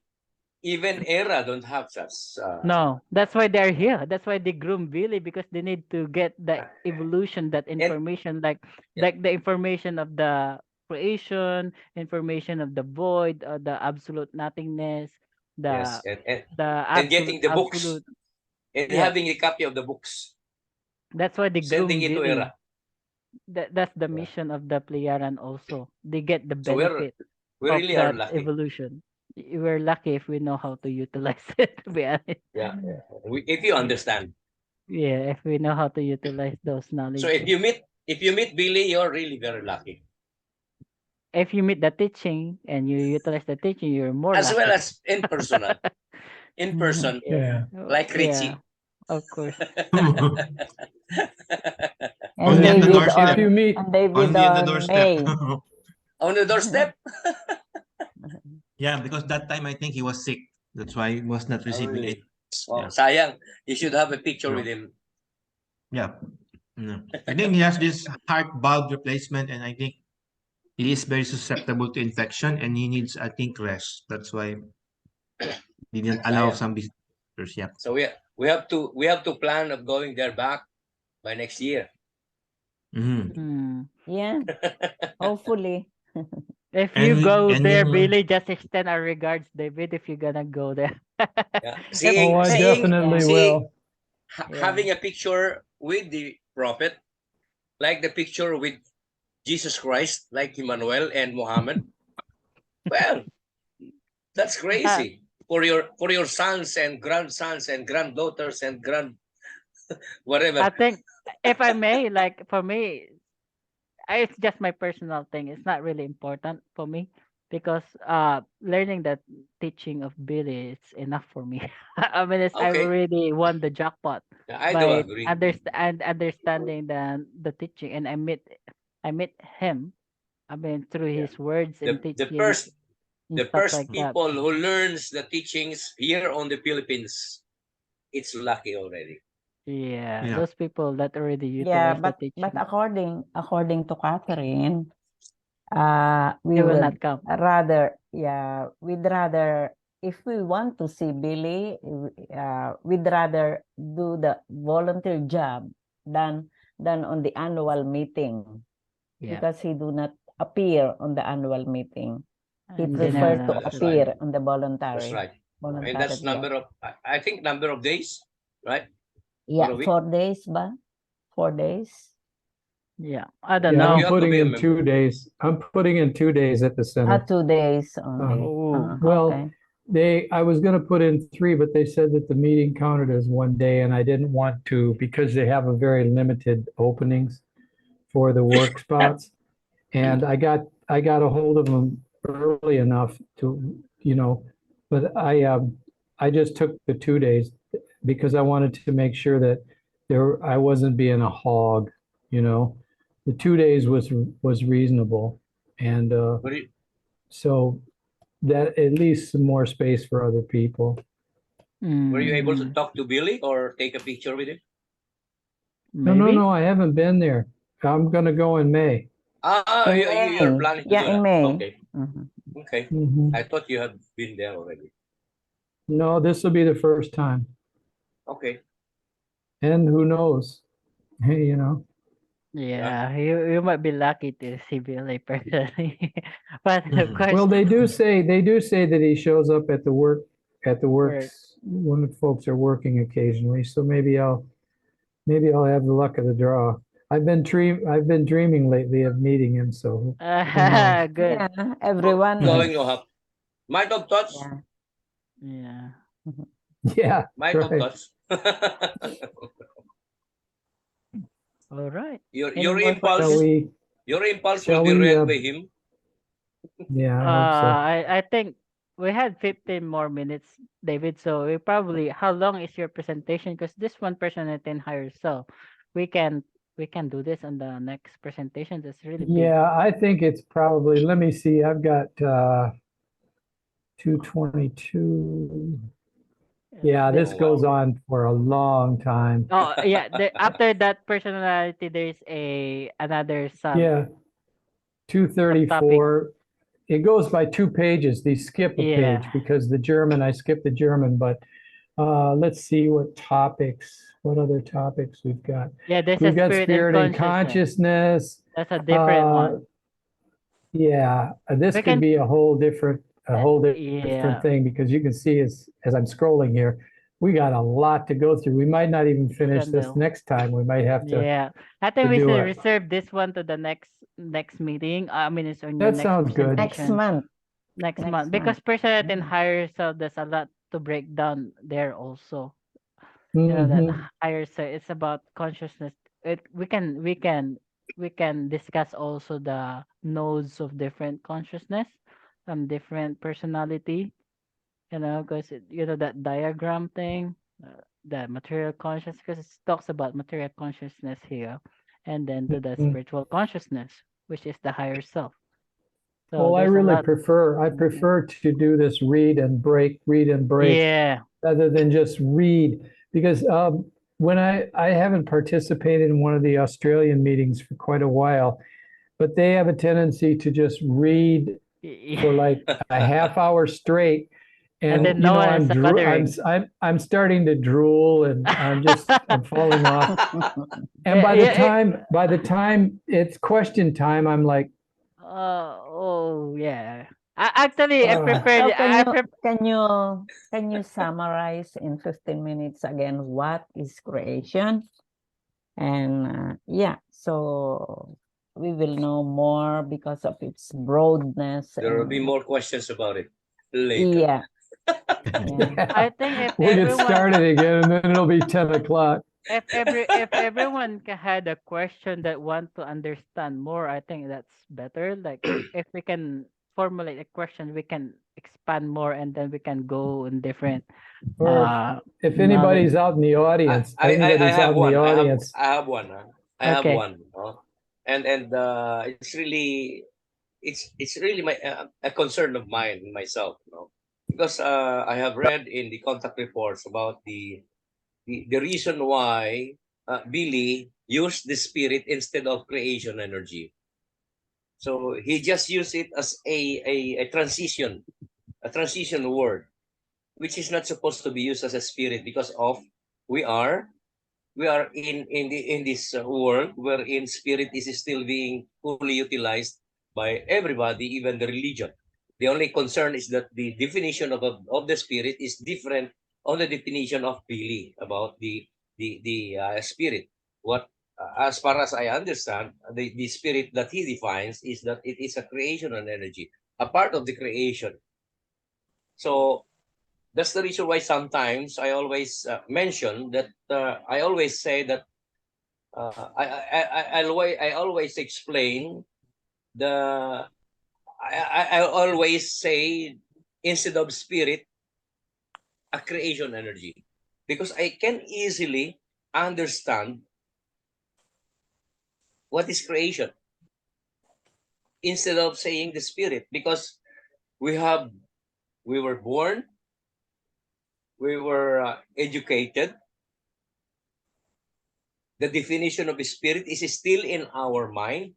even Era don't have such. No, that's why they're here. That's why they groom Billy because they need to get the evolution, that information, like the information of the creation, information of the void, the absolute nothingness, Yes, the and getting the books absolute. and Yeah, having a copy of the books, that's why they sending groom it to Billy. Era. That's the Yeah. mission of the Plejaran also. They get the So benefit we of really are that lucky. evolution. We're lucky if we know how to utilize it, to be honest. Yeah. If you understand. Yeah, if we know how to utilize those knowledge. So if you meet Billy, you're really very lucky. If you meet the teaching and you utilize the teaching, you're more As lucky. well as in personal. In person, Yeah. like Richie. Yeah, of course. And Only at the David doorstep. If you meet, and David Only at the on doorstep. May. On the doorstep. Yeah, because that time I think he was sick. That's why he was not receiving Really? it. Oh, Yeah. sayang. You should have a picture No. with him. Yeah. No. I think he has this heart valve replacement, and I think he is very susceptible to infection, and he needs, I think, rest. That's why he didn't allow some visitors. Yeah. So we have to plan of going there back by next year. Mm-hmm. Yeah, hopefully. If And you we- go and there, you- Billy, just extend our regards, David, if you're gonna go there. Yeah. oh, I definitely will. Having a picture with the prophet, like the picture with Jesus Christ, like Emmanuel and Muhammad. Well, that's crazy for your sons and grandsons and granddaughters and whatever. I think, if I may, like for me, it's just my personal thing. It's not really important for me because learning that teaching of Billy is enough for me. I mean, I Okay. already won the jackpot Yeah, I do by agree. understanding the teaching, and I met him. I mean, through his words and The teaching first and the stuff first like that. people who learns the teachings here on the Philippines, it's lucky already. Yeah, Yeah. those people that already Yeah, utilize the but teaching, according to Catherine, we they will would not come. we'd rather, if we want to see Billy, we'd rather do the volunteer job than on the annual meeting, Yeah, because he do not appear on the annual meeting. He and prefers to That's appear right. on the That's right. And that's voluntary job. I think number of days, right? Yeah, For a week? 4 days ba? 4 days. yeah, I don't Yeah, know. I'm You have to putting be a in member. 2 days. I'm putting in 2 days at the center. 2 days only. Oh. Well, Okay. I was gonna put in 3, but they said that the meeting counted as 1 day, and I didn't want to because they have a very limited openings for the work spots. And I got a hold of them early enough to, but I just took the 2 days because I wanted to make sure that I wasn't being a hog, The 2 days was reasonable. And Were you, so that at least some more space for other people. were you able to Mm, talk to Billy or take a picture with him? maybe. No, I haven't been there. I'm gonna go in May. In You're May. planning to Yeah, do in that. May. Okay, Mhm. okay. Mhm. I thought you had been there already. No, this will be the first time. Okay. And who knows? Hey, Yeah, you might be lucky to see Billy personally. But of course, Well, they do say that he shows up at the work. works when the folks are working occasionally. So maybe I'll have the luck of the draw. I've been dreaming lately of meeting him. So knows? Good. Yeah, everyone Going is. to have might have touched. Yeah. Yeah. Yeah, Might have right. touched. All right. your Any your more impulse Shall we? your impulse Shall will be we? read by him. Yeah, I hope so. I think we had 15 more minutes, David. So we probably, how long is your presentation? Because this one person attend higher, so we can do this on the next presentation. That's really big. Yeah, I think it's probably. Let me see. I've got 222. Yeah, this Oh, goes wow. on for a long time. Oh yeah. After that personality, there's another Yeah, 234. It goes by 2 pages. They skip a Yeah. page because I skipped the German, but let's see what other topics we've got. Yeah, there's We've a got spirit and consciousness. That's a different Uh, one. yeah, this We could can be a whole different yeah. thing because you can see as I'm scrolling here, we got a lot to go through. We might not even finish this Candle. next time. We might have to Yeah. I think to we do should it. reserve this one to the next meeting. I mean, it's on your That next sounds good. Next presentation month. next Next month because month. personality and Yeah. higher self, there's a lot to break down there also. That Mhm. higher self, it's about consciousness. We can discuss also the nodes of different consciousness, different personality. Because that diagram thing, the material consciousness, because it talks about material consciousness here, and then to the Mhm. spiritual consciousness, which is the higher self. So Well, I there's a really lot. prefer to do this read and break Yeah. rather than just read because when I haven't participated in one of the Australian meetings for quite a while, but they have a tendency to just read for like a half hour straight. And And then no one is bothering. I'm starting to drool and I'm falling off. And Yeah. by the time it's question time, I'm like, Oh yeah. Actually, uh, So I prefer. can you summarize in 15 minutes again what is creation? And yeah, so we will know more because of its broadness There will be and more questions about it later. yeah, yeah. yeah, I think if we'll get everyone started again and then it'll be 10 o'clock. if everyone had a question that want to understand more, I think that's better. Like if we can formulate a question, we can expand more, and then we can go in different Or if anybody's knowledge. out in the audience, I anybody's have out in the one. audience, I have one. Huh? I have Okay. one. And it's really a concern of mine myself. Because I have read in the contact reports about the reason why Billy used the spirit instead of creation energy. So he just used it as a transition word, which is not supposed to be used as a spirit because of we are in this world wherein spirit is still being fully utilized by everybody, even the religion. The only concern is that the definition of the spirit is different on the definition of Billy about the spirit. What as far as I understand, the spirit that he defines is that it is a creation and energy, a part of the creation. So That's the reason why sometimes I always mention that I always say that I always explain the I always say instead of spirit a creation energy, because I can easily understand what is creation instead of saying the spirit, because we were born, we were educated. The definition of spirit is still in our mind,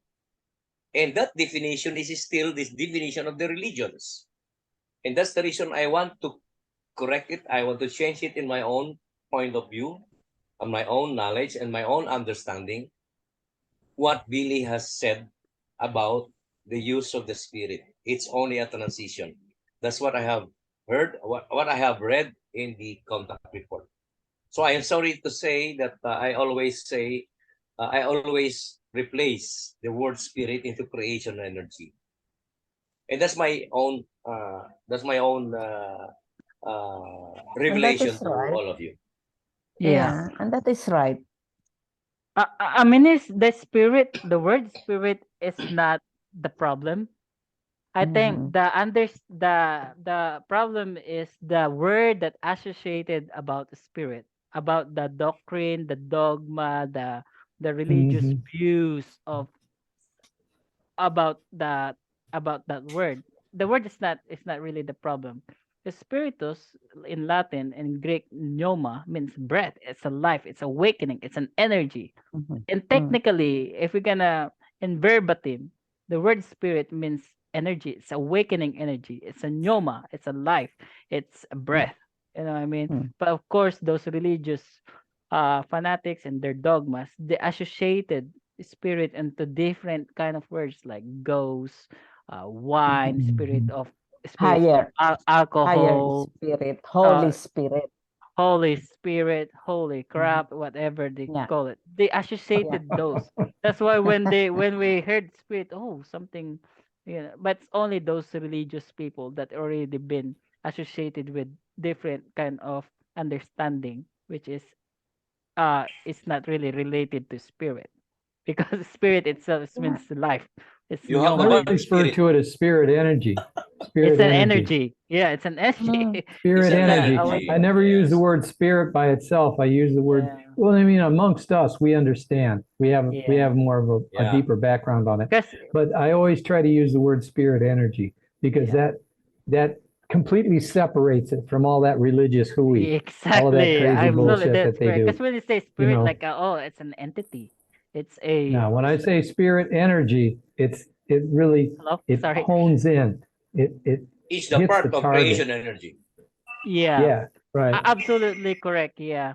and that definition is still this definition of the religions. And that's the reason I want to correct it. I want to change it in my own point of view, on my own knowledge and my own understanding, what Billy has said about the use of the spirit. It's only a transition. That's what I have heard, what I have read in the contact report. So I am sorry to say that I always replace the word spirit into creation energy. And that's my own revelation is to right. all of you. Yeah. And that is right. I mean, is the spirit, the word spirit is not the problem. I think the problem is the word that associated about the spirit, about the doctrine, the dogma, the religious Mhm. views of about that about that word. The word is not really the problem. The spiritus in Latin and Greek pneuma means breath. It's a life. It's awakening. It's an energy. And technically, if we're gonna in verbatim, the word spirit means energy. It's awakening energy. It's a pneuma. It's a life. It's a breath. You know what I mean? But of course, those religious fanatics and their dogmas, they associated spirit into different kind of words like ghost, wine, spirit of Higher, higher alcohol, spirit, uh, Holy Spirit. Holy Spirit, holy Mhm. crap, whatever they Yeah. call it. They associated those. That's why when we heard spirit, oh, something, you know, but it's only those religious people that already been associated with different kind of understanding, which is not really related to spirit. Because spirit itself means life. It's You have I a pneuma. bad refer spirit. to it as spirit energy. It's Spirit an energy. energy. Yeah, it's an energy. It's Spirit an energy. energy. I never use the Yes. word spirit by itself. I use the word, Yeah. well, I mean, amongst us, we understand. We Yeah. have more of a Yeah. deeper background on it. Because But I always try to use the word spirit energy because yeah. that completely separates it from all that religious hooey, all of that Exactly. crazy Absolutely, bullshit that's that they correct. do. Because when you say You spirit, know, like oh, it's an entity. It's a now when I say spirit energy, it really hello. it Sorry. hones in. It It's the hits the part of target. creation energy. Yeah, Yeah, right. absolutely correct. Yeah,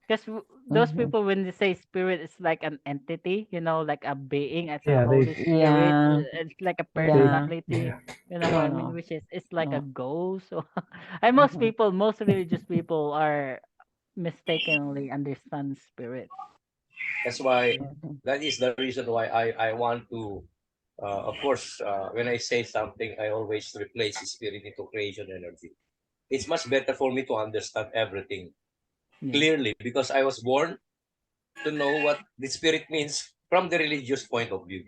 because those Mhm. people when they say spirit, it's like an entity. You know, like a being. It's a Yeah, Holy Spirit. Yeah. It's like a they Yeah. personality. yeah. You know what No, I mean? no, Which is it's like a no. ghost. So, and Mhm. most religious people are mistakenly understand spirit. That's why Yeah. Mhm. that is the reason why I want to of course when I say something I always replace the spirit into creation energy. It's much better for me to understand everything Yeah. clearly because I was born to know what the spirit means from the religious point of view.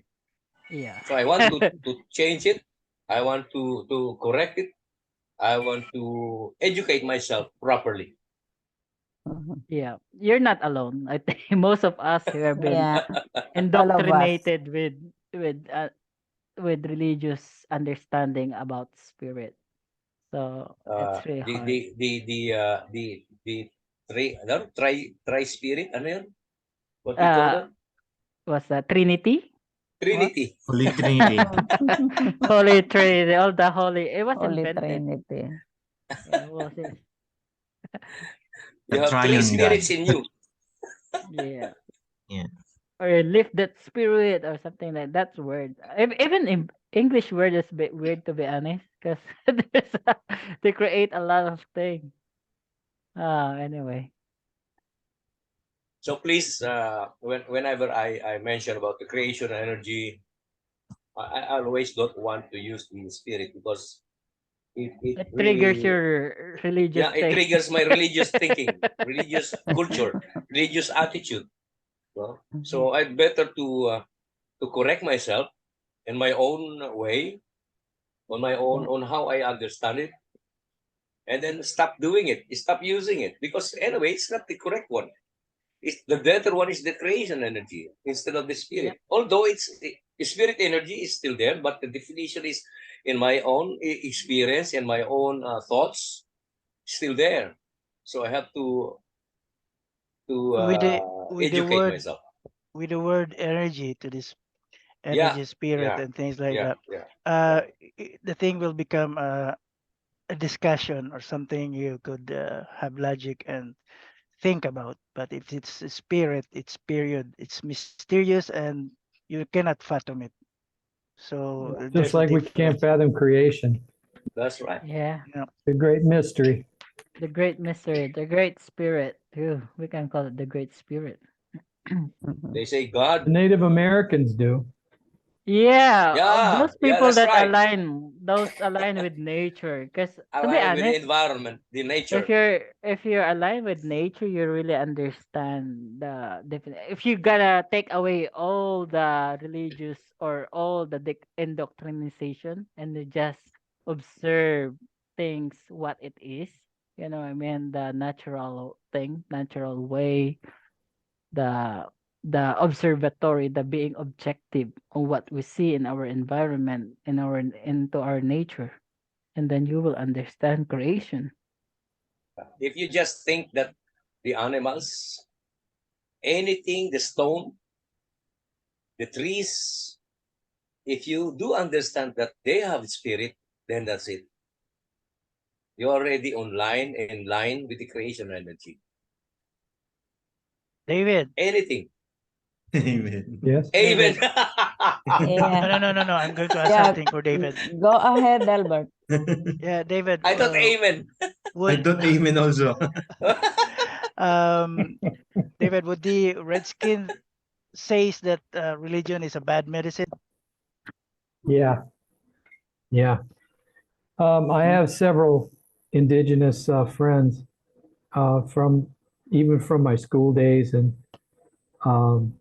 Yeah. So I want to change it. I want to correct it. I want to educate myself properly. Mhm. Yeah, you're not alone. I think most of us who have been Yeah. All of us. indoctrinated with religious understanding about spirit. So it's really The hard. the the the the tri spirit ano yun? What we call Uh, that? what's that? Trinity? What? Trinity. Holy Trinity. Holy Trinity, all the holy. It was Holy invented. Trinity. Yeah, was it? The You have three triune God. spirits in you. Yeah. Yeah. Or lift that spirit or something like that's word. Even in English word is a bit weird to be honest, because they create a lot of things. Anyway. So please, whenever I mention about the creation energy, I always don't want to use the spirit because It triggers your religious it thing. triggers my religious thinking, religious culture, religious attitude. No? So I'd better to correct myself in my own way, on my own, on how I understand it, and then stop doing it, stop using it, because anyway, it's not the correct one. It's the better one is the creation energy instead of the spirit. Although spirit energy is still there, but the definition is in my own experience and my own thoughts still there. So I have to with the educate word myself. with the word energy to this energy, spirit, and things like that. The thing will become a discussion or something you could have logic and think about. But if it's a spirit, it's period, it's mysterious and you cannot fathom it. So Just there's a like we can't difference. fathom creation, That's right. Yeah, the great mystery. the great mystery, the great spirit too. We can call it the great spirit. They say The God. Native Americans do. Yeah, Yeah, those people that's that right. align with nature. Because to be Aligning with the honest, environment, the nature. if you're aligned with nature, you really understand the if you gotta take away all the religious or all the indoctrination and you just observe things what it is, you know what I mean, the natural thing, natural way, the observatory, the being objective on what we see in our environment, into our nature, and then you will understand creation. If you just think that the animals, anything, the stone, the trees, if you do understand that they have spirit, then that's it. You're already in line with the creation energy. David. Anything. Amen. Yes. Even. Yeah. No. I'm going to ask Yeah. something for David. Go ahead, Albert. Yeah, David. I thought amen. I Would thought amen also. David, would the Redskin says that religion is a bad medicine? Yeah. Yeah. I have several indigenous friends even from my school days, um,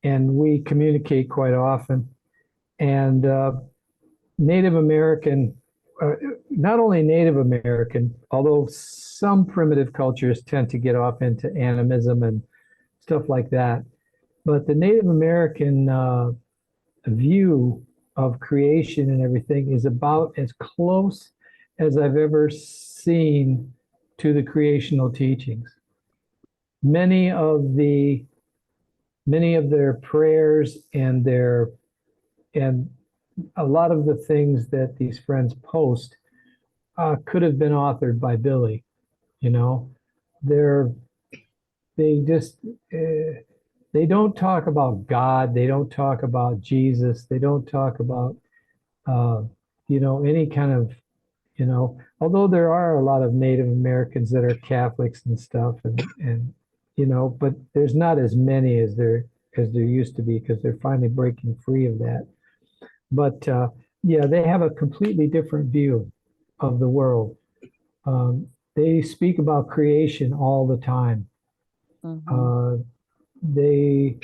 and we communicate quite often. And Native American, not only Native American, although some primitive cultures tend to get off into animism and stuff like that, but the Native American view of creation and everything is about as close as I've ever seen to the creational teachings. Many of their prayers and a lot of the things that these friends post could have been authored by Billy. You know, they're they just they don't talk about God. They don't talk about Jesus. They don't talk about any kind of Although there are a lot of Native Americans that are Catholics and stuff, and but there's not as many as there used to be because they're finally breaking free of that. But yeah, they have a completely different view of the world. They speak about creation all the time. They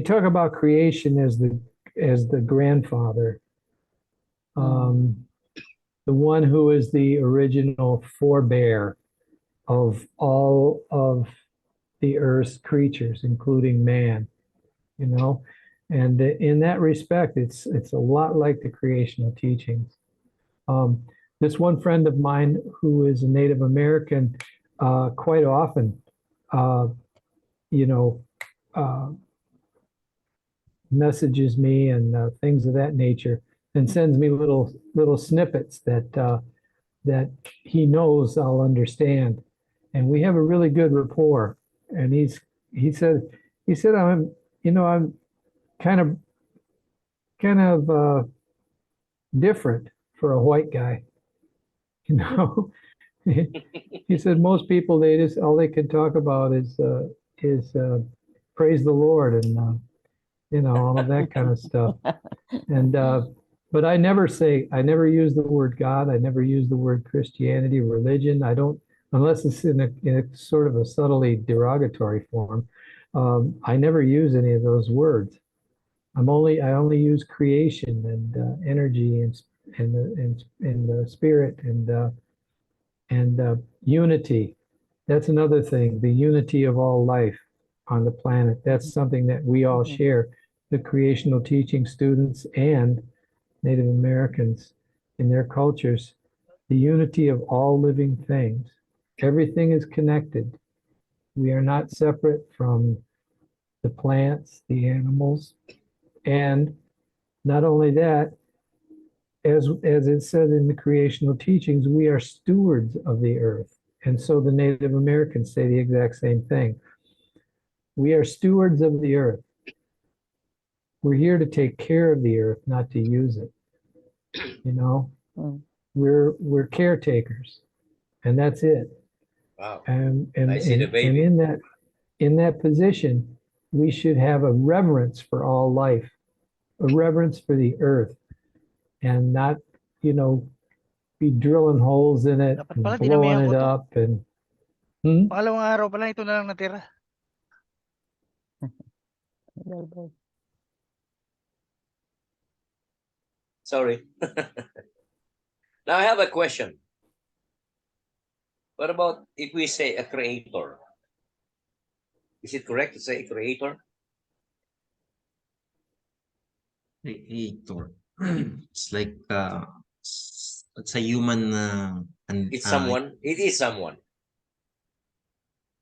talk about creation as the grandfather, the one who is the original forebear of all of the earth's creatures, including man. And in that respect, it's a lot like the creational teachings. This one friend of mine who is a Native American, quite often, messages me and things of that nature, and sends me little snippets that he knows I'll understand, and we have a really good rapport. And he said I'm kind of different for a white guy. He said most people, they just all they can talk about is praise the Lord and all of that kind of stuff. And But I never use the word God. I never use the word Christianity, religion. I don't, unless it's in a sort of a subtly derogatory form. I never use any of those words. I only use creation and energy and the spirit and unity. That's another thing, the unity of all life on the planet. That's something that we all share, the creational teaching students and Native Americans in their cultures, the unity of all living things. Everything is connected. We are not separate from the plants, the animals, and not only that, as it said in the creational teachings, we are stewards of the earth. And so the Native Americans say the exact same thing. We are stewards of the earth. We're here to take care of the earth, not to use it. You know, we're caretakers, and that's it. Wow. And I see the baby. and in that position, we should have a reverence for all life, a reverence for the earth, and not, you know, be drilling holes in it Dapat and pala blowing dinamihan ko it to. up and Pangalawang araw pa lang ito na lang natira. Sorry. Now I have a question. What about if we say a creator? Is it correct to say creator? Creator. It's like it's a human and It's someone. It is someone.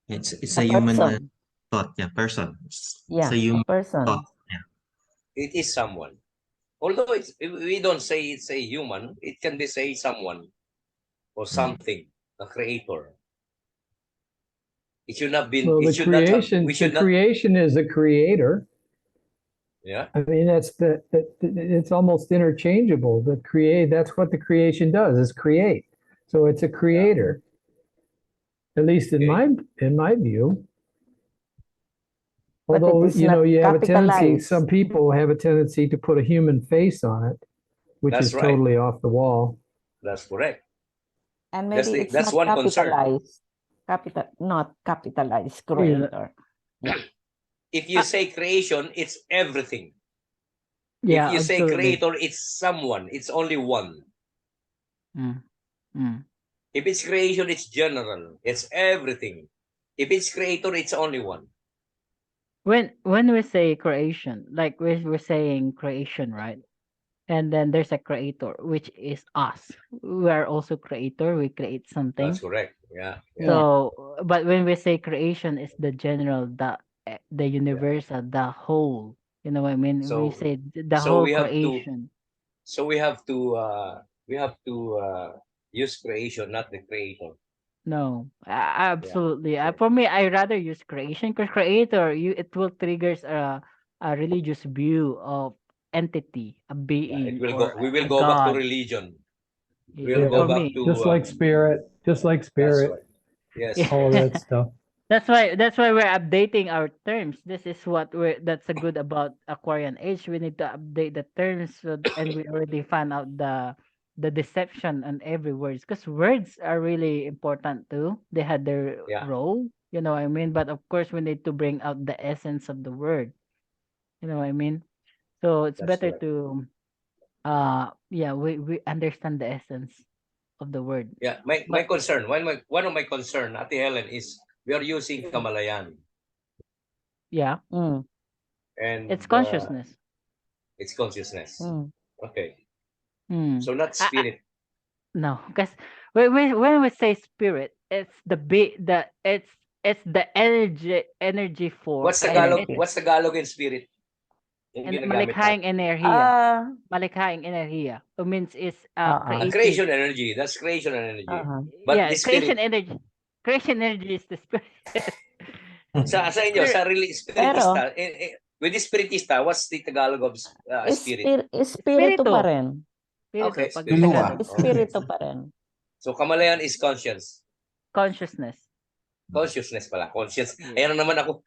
it's A a human person. thought, yeah, person. It's Yeah, a a human person. thought. Yeah. It is someone. Although we don't say it's a human, it can be say someone or something, a creator. It should not be. well, It should not have. We the should not. creation is a creator. Yeah. I mean, it's almost interchangeable. That's what the creation does, is create. So it's a creator, at least in my view. But it Although, is you know, not you have a tendency, capitalized. some people have a tendency to put a human face on it, which That's is right. totally off the wall. That's correct. And maybe it's That's not one concern. capitalized. Not capitalized creator. If you say creation, it's everything. Yeah, If you say absolutely. creator, it's someone. It's only one. If it's creation, it's general. It's everything. If it's creator, it's only one. When we say creation, like we're saying creation, right? And then there's a creator, which is us. We are also creator. We create something. That's correct. Yeah. So, but when we say creation, is the general, the universal, the whole. You know what I mean? So- we say the so whole we have to- creation. So we have to use creation, not the creator. No, absolutely. Yeah. For me, I rather use creation, because creator, it will triggers a religious view of entity, a Yeah, being, it will or go. We will a go back to God. religion. Yeah, We'll go for back me. to Just like spirit, That's right. Yes. all that stuff. That's why we're updating our terms. This is that's a good about Aquarian age. We need to update the terms, and we already found out the deception on every words, because words are really important too. They had their Yeah. role, you know what I mean? But of course we need to bring out the essence of the word. You know what I mean? So it's That's better correct. to we understand the essence of the word. Yeah. My concern, one of my concern, Ate Helen, is we are using Kamalayan. Yeah, And it's consciousness. It's consciousness. Okay. Mm. So not spirit. No, because when we say spirit, it's it's the energy form. What's Tagalog? What's Tagalog in spirit? Yung And ginagamit malikhaing natin. enerhiya. Malikhaing enerhiya. It means is creative. Creation energy. That's creation energy. But Yeah, the spirit, creation energy. Creation energy is the spirit. sa inyo, sa really spiritista, with the spiritista, what's the Tagalog of spirit? Espiritu pa rin. Okay, Pag spirito. Tagalog. Espiritu pa rin. So Kamalayan is conscience. Consciousness. Consciousness pala. Conscience. Ayan na naman ako.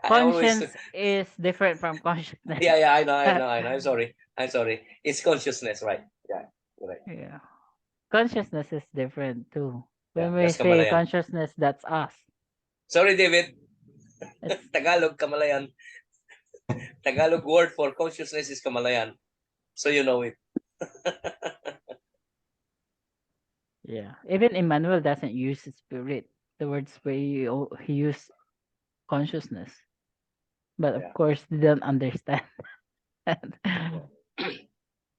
I always, Conscience is different from consciousness. yeah, I know. I'm sorry. It's consciousness, right? Yeah, you're right. Yeah. Consciousness is different too. Yeah, When we that's say Kamalayan. consciousness, that's us. Sorry, David. It's Tagalog, Kamalayan. Tagalog word for consciousness is Kamalayan. So you know it. yeah. Even Emmanuel doesn't use spirit. The word spirit he used consciousness. But of Yeah. course they don't understand.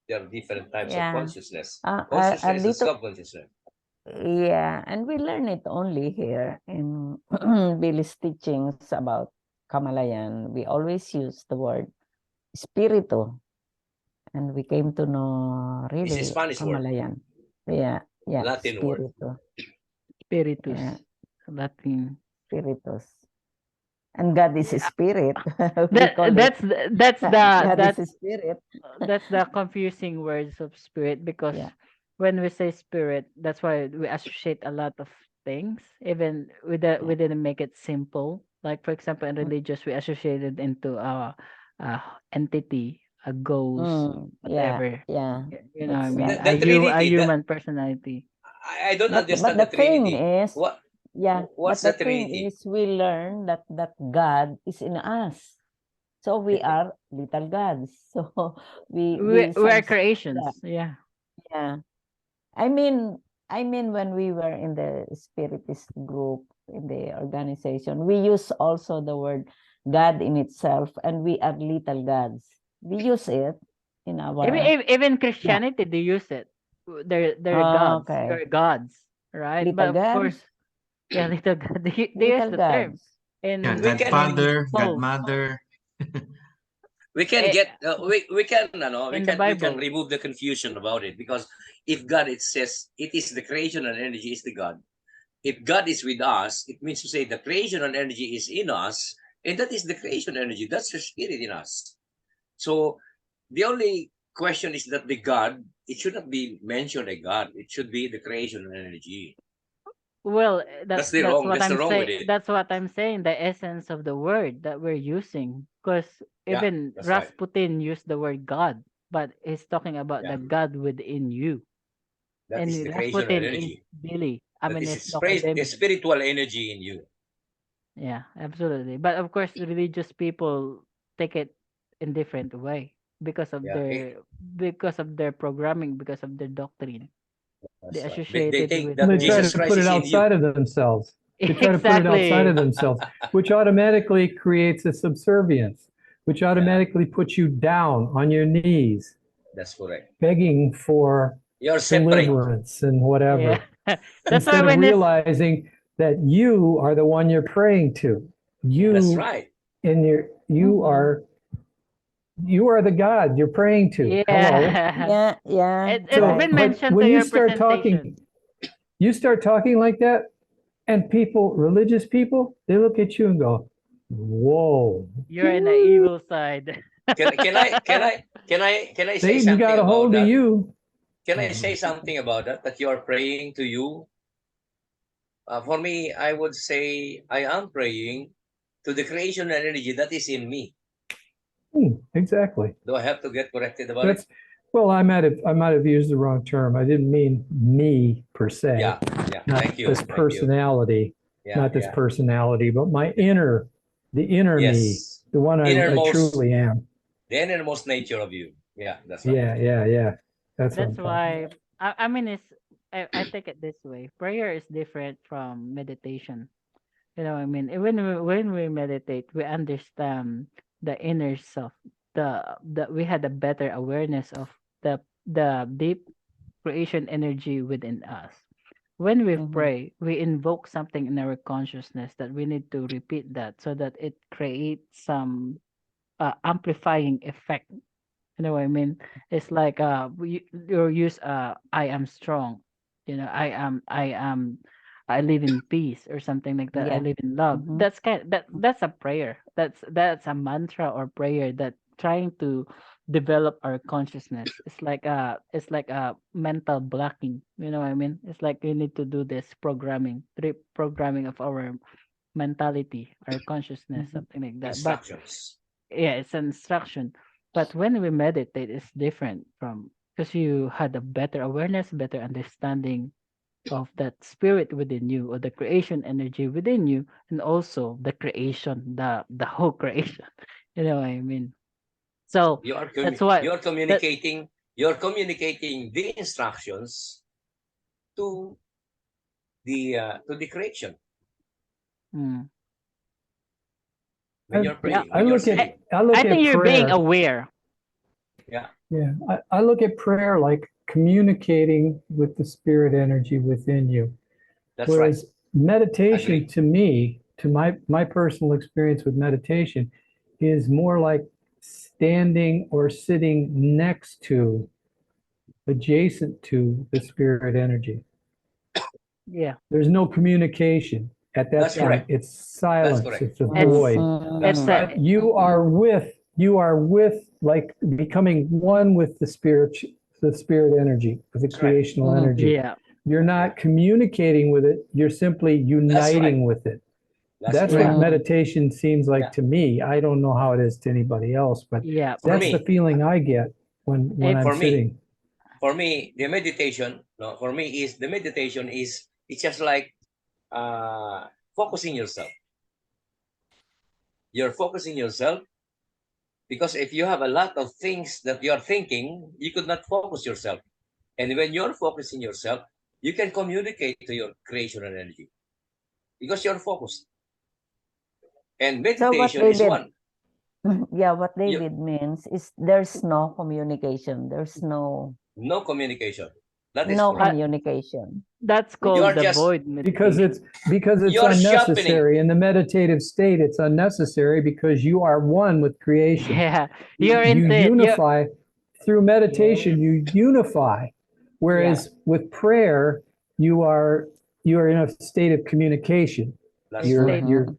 There are different types of Yeah. consciousness. A Consciousness and little, subconsciousness. yeah, and we learn it only here in Billy's teachings about Kamalayan. We always use the word spirito, and we came to know It's really a Spanish word, Kamalayan. Yeah, yeah, Latin word. spirito, Spiritus. yeah, Latin. spiritus. And God is a spirit. We call it That's God that's is a spirit. that's the confusing words of spirit, because Yeah. when we say spirit, that's why we associate a lot of things. Even we didn't make it simple. Like for example, in religious, we associated into a entity, a ghost, Yeah, whatever. yeah. You know what I It's mean? The A Trinity. human personality. I don't but understand the the thing Trinity. is, What? yeah, What's but the the thing Trinity? is we learn that God is in us. So we are little gods. So we We are yeah, creations. Yeah. yeah. I mean when we were in the spiritist group in the organization, we use also the word God in itself, and we are little gods. We use it in our Even Christianity, they use it. They're gods. okay. You're gods, right? Little But of course, gods, yeah, little god. They use little the term gods. Yeah, in We can Godfather, Paul Godmother. we can eh, get we can no, in the we can Bible. remove the confusion about it, because if God, it says it is the creation and energy is the God. If God is with us, it means to say the creation and energy is in us, and that is the creation energy. That's the spirit in us. So the only question is that the God, it should not be mentioned a God. It should be the creation and energy. Well, That's the that's wrong. what That's the I'm wrong with saying. it. That's what I'm saying. The essence of the word that we're using, because Yeah, even that's right. Rasputin used the word God, but he's talking about Yeah, the God within you. that And is the creation and Rasputin is energy. Billy. I That mean, is it's talking to a him. spiritual energy in you. Yeah, absolutely. But of course, the religious people take it in different way because of Yeah, their programming, because of their doctrine. They that's right. They associated think with And that they try the Jesus to Christ put it is in you. outside of themselves. They try to put it outside exactly. of themselves, which automatically creates a subservience, which automatically puts you down on your knees, That's correct. begging for You're separate. deliverance and Yeah, whatever, that's why instead of when this realizing that you are the one you're praying to. yeah. That's You right. you are the God you're praying to. Hello. Yeah, Yeah, it's So, right. been but mentioned when to you your start presentation. talking like that, and religious people, they look at you and go, "Whoa, You're in the evil side. Can I say Satan something got a about hold of that? you." Can I say something about that? That you are praying to you. For me, I would say I am praying to the creation and energy that is in me. Exactly. Do I have to get corrected about it? That's well, I might have used the wrong term. I didn't mean me per se. Yeah. Not Thank you. this Thank you. personality. Yeah. Not this Yeah. personality, but the inner me, Yes. the one I Innermost, truly am. the innermost nature of you. Yeah, that's right. Yeah. That's what I'm That's talking why about. I mean I take it this way. Prayer is different from meditation. You know, I mean, when we meditate, we understand the inner self. The we had a better awareness of the deep creation energy within us. When we Mhm. pray, we invoke something in our consciousness that we need to repeat that so that it creates some amplifying effect. You know what I mean? It's like you use I am strong. You know, I live in peace or something like that. I Yeah. live in love. Mhm. That's a prayer. That's a mantra or prayer that trying to develop our consciousness. It's like a mental blocking. You know what I mean? It's like we need to do this programming, reprogramming of our mentality or consciousness, Mhm. something like that. But Instructions. yeah, it's an instruction. But when we meditate, it's different from because you had a better awareness, better understanding of that spirit within you or the creation energy within you, and also the creation, the whole creation. You know what I mean? So You are that's why you're that communicating the instructions to the creation mm, when I- you're yeah. praying, when you're saying. I look I at think you're being prayer. aware. Yeah. Yeah, I look at prayer like communicating with the spirit energy within you. That's Whereas right. meditation Agree. to me, to my personal experience with meditation, is more like standing or sitting next to, adjacent to the spirit energy. Yeah. There's no communication at that That's point. correct. It's That's silence. correct. It's a It's void. That's it's right. a But you are with like becoming one with the spirit energy, with the That's right. creational Mhm. energy. yeah. You're not communicating with it, you're simply uniting with it. That's Yeah. what meditation seems like Yeah. to me. I don't know how it is to anybody else, but Yeah. For that's the me, feeling I get when If- I'm for me, sitting. the meditation, no, for me is the meditation is it's just like focusing yourself. You're focusing yourself because if you have a lot of things that you are thinking, you could not focus yourself. And when you're focusing yourself, you can communicate to your creation energy because you're focused. And So what meditation is David, one. yeah, what You, David means is there's no communication. There's no no communication. That is no correct. communication. That's You called are the just void Because meditation. it's You're sharpening. unnecessary. In the meditative state, it's unnecessary because you are one with creation. Yeah. You're You into it. You're, unify through meditation, you unify. Whereas with prayer, you're in a state of communication. That's You're correct. state-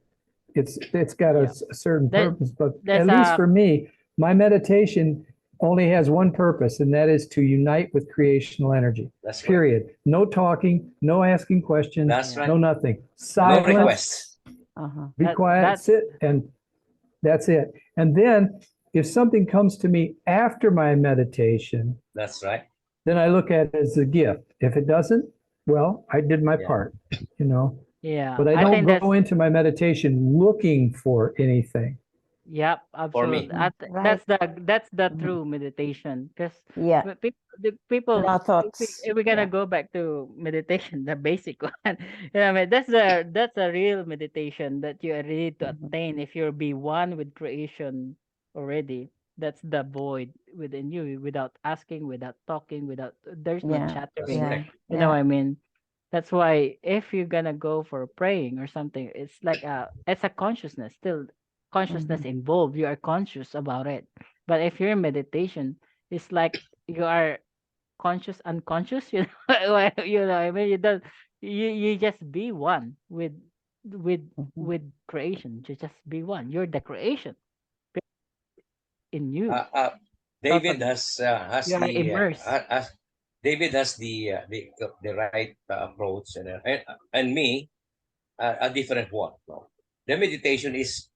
It's got Yeah. a certain There- purpose, but there's at least a- for me, my meditation only has one purpose, and that is to unite with creational energy. That's right. Period. No talking, no asking questions, That's right. no nothing. No Silence, requests. Uh-huh. be quiet, that's sit, and that's it. And then if something comes to me after my meditation, That's right. then I look at it as a gift. If it doesn't, well, I did my Yeah. part, you know. yeah. But I I don't think go into my meditation looking for anything. Yep, For me. absolutely. Right. That's the Mhm. true meditation. Because Yeah. people, No if, thoughts. if we're gonna Yeah. go back to meditation, the basic one, I mean, that's a real meditation that you are ready to Mhm. attain if you're be one with creation already. That's the void within you, without asking, without talking, without there's no Yeah. chattering. Yeah. correct. You know what Yeah. I mean? That's why if you're gonna go for praying or something, it's like it's a consciousness still consciousness Mhm. involved. You are conscious about it. But if you're in meditation, it's like you are conscious unconscious. You know, you know. I mean, you don't. You just be one with Mhm. with creation. You just be one. You're the creation in you. David Totally. has You are the immersed. David has the right approach, and me a different one. No? The meditation is,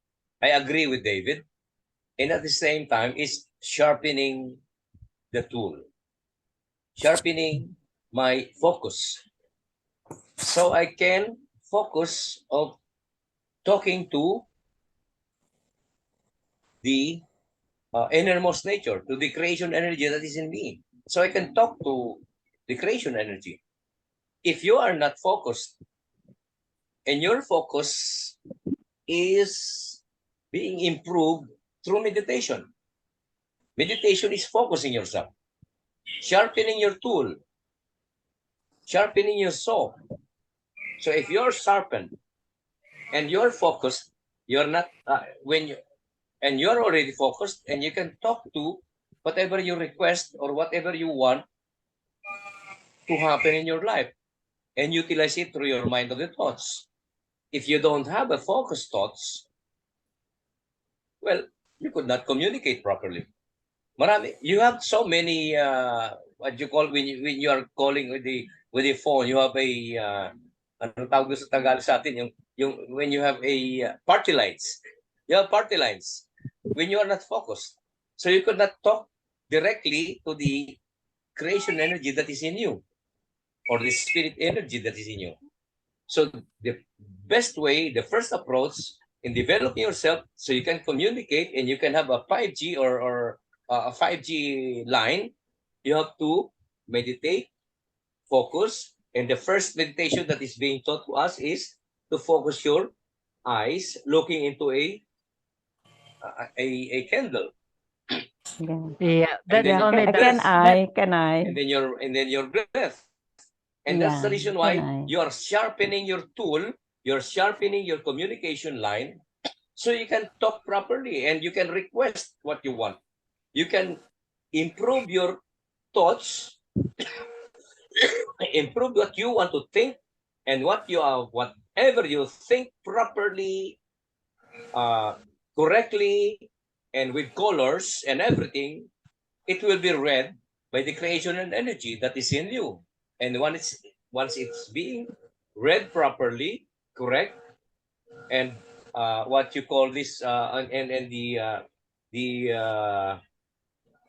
I agree with David, and at the same time is sharpening the tool, sharpening my focus, so I can focus of talking to the innermost nature, to the creation energy that is in me. So I can talk to the creation energy. If you are not focused and your focus is being improved through meditation, meditation is focusing yourself, sharpening your tool, sharpening your soul. So if you're sharpened and you're focused, you're not, and you're already focused and you can talk to whatever you request or whatever you want to happen in your life and utilize it through your mind of the thoughts. If you don't have a focused thoughts, well, you could not communicate properly. Marami, you have so many what you call when you are calling with the phone, you have a ano tawag doon sa Tagalog sa atin when you have a party lines, you have party lines when you are not focused. So you could not talk directly to the creation energy that is in you, or the spirit energy that is in you. So the best way, the first approach in developing yourself so you can communicate and you can have a 5G or a 5G line, you have to meditate, focus, and the first meditation that is being taught to us is to focus your eyes looking into a candle. Yeah. Yeah, And that's then only your the Can breath, that Can I? and then your breath. And that's the Yeah. reason Can why I? you are sharpening your tool, you're sharpening your communication line so you can talk properly and you can request what you want. You can improve your thoughts, improve what you want to think, and what you are, whatever you think properly, uh, correctly, and with colors and everything, it will be read by the creation and energy that is in you. And once it's being read properly, correct, and what you call this, and the the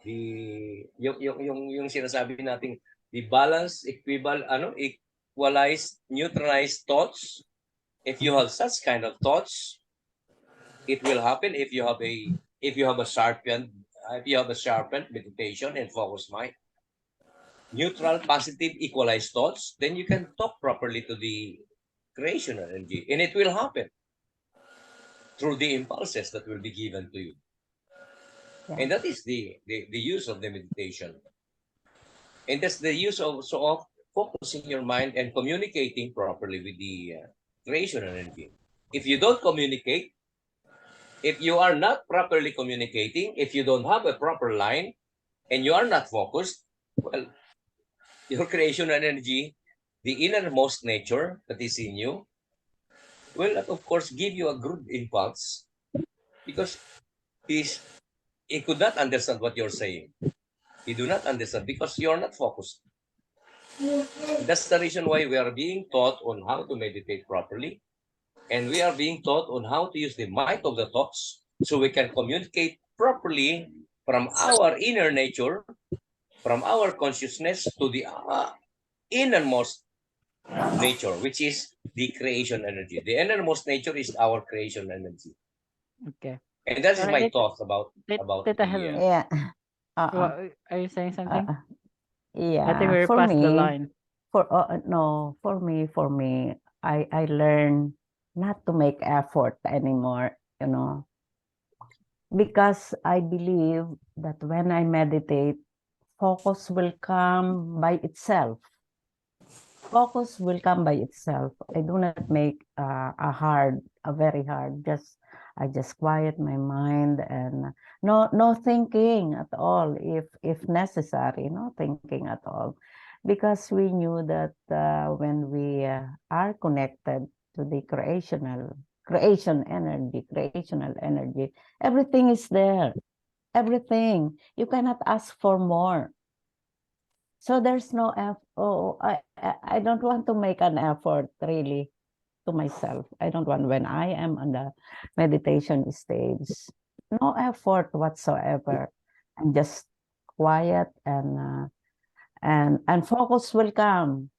yung sinasabi nating the balance, equalized, neutralized thoughts. If you have such kind of thoughts, it will happen if you have a sharpened meditation and focused mind, neutral, positive, equalized thoughts, then you can talk properly to the creation energy, and it will happen through the impulses that will be given to you. Yeah. And that is the use of the meditation. And that's the use also of focusing your mind and communicating properly with the creation energy. If you don't communicate, if you are not properly communicating, if you don't have a proper line, and you are not focused, well, your creation energy, the innermost nature that is in you, will not, of course, give you a good impulse because he could not understand what you're saying. He do not understand because you're not focused. That's the reason why we are being taught on how to meditate properly, and we are being taught on how to use the might of the thoughts so we can communicate properly from our inner nature, from our consciousness to the innermost nature, which is the creation energy. The innermost nature is our creation energy. okay. And that is Alright, my thoughts about Tita the Helen, Yeah. Uh-uh. are you saying something? Uh-uh. I think Yeah. we're For past the me, line. no, for me, I learn not to make effort anymore, because I believe that when I meditate, focus will come by itself. Focus will come by itself. I do not make a very hard. I just quiet my mind and no thinking at all. If necessary, no thinking at all, because we knew that when we are connected to the creational energy, everything is there. Everything. You cannot ask for more. So there's no I don't want to make an effort really to myself. I don't want, when I am on the meditation stage, no effort whatsoever. I'm just quiet and focus will come.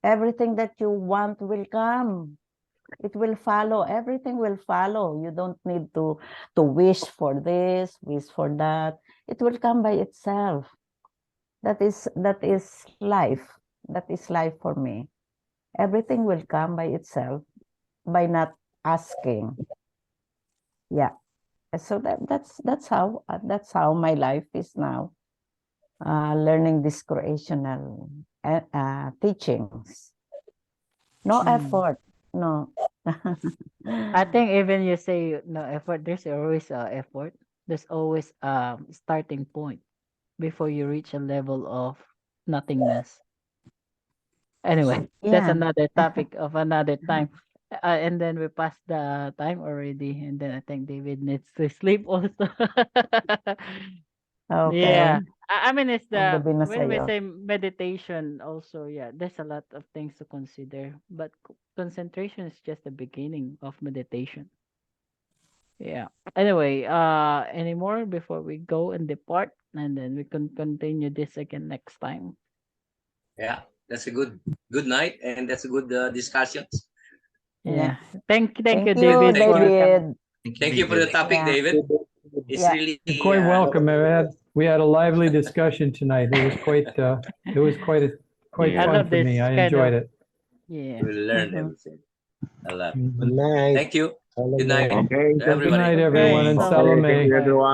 Everything that you want will come. It will follow. Everything will follow. You don't need to wish for this, wish for that. It will come by itself. That is life. That is life for me. Everything will come by itself by not asking. Yeah. So that's how my life is now. Learning this creational teachings. No effort. No. I think even you say no effort, there's always effort. There's always starting point before you reach a level of nothingness. Anyway, that's Yeah. another topic of another time. And then we passed the time already, and then I think David needs to sleep also. Okay. Yeah. I mean, it's the Ang gabi na when we sa'yo. say meditation, also, yeah, there's a lot of things to consider. But concentration is just the beginning of meditation. Yeah. Anyway, any more before we go and depart, and then we can continue this again next time. Yeah, that's a good night, and that's a good discussions. Yeah. Thank you, Thank you, David, for coming. David. Thank you for the topic, Yeah. David. It's Yeah. really You're quite welcome. We had a lively discussion tonight. It was quite I fun love for this me. I kind enjoyed of it. yeah. we learned Mhm. everything a lot. Mhm. Good night. Thank you. Good night, Okay. to Good Good everybody. night, everyone, and Thanks. Salome. Thank you, everyone.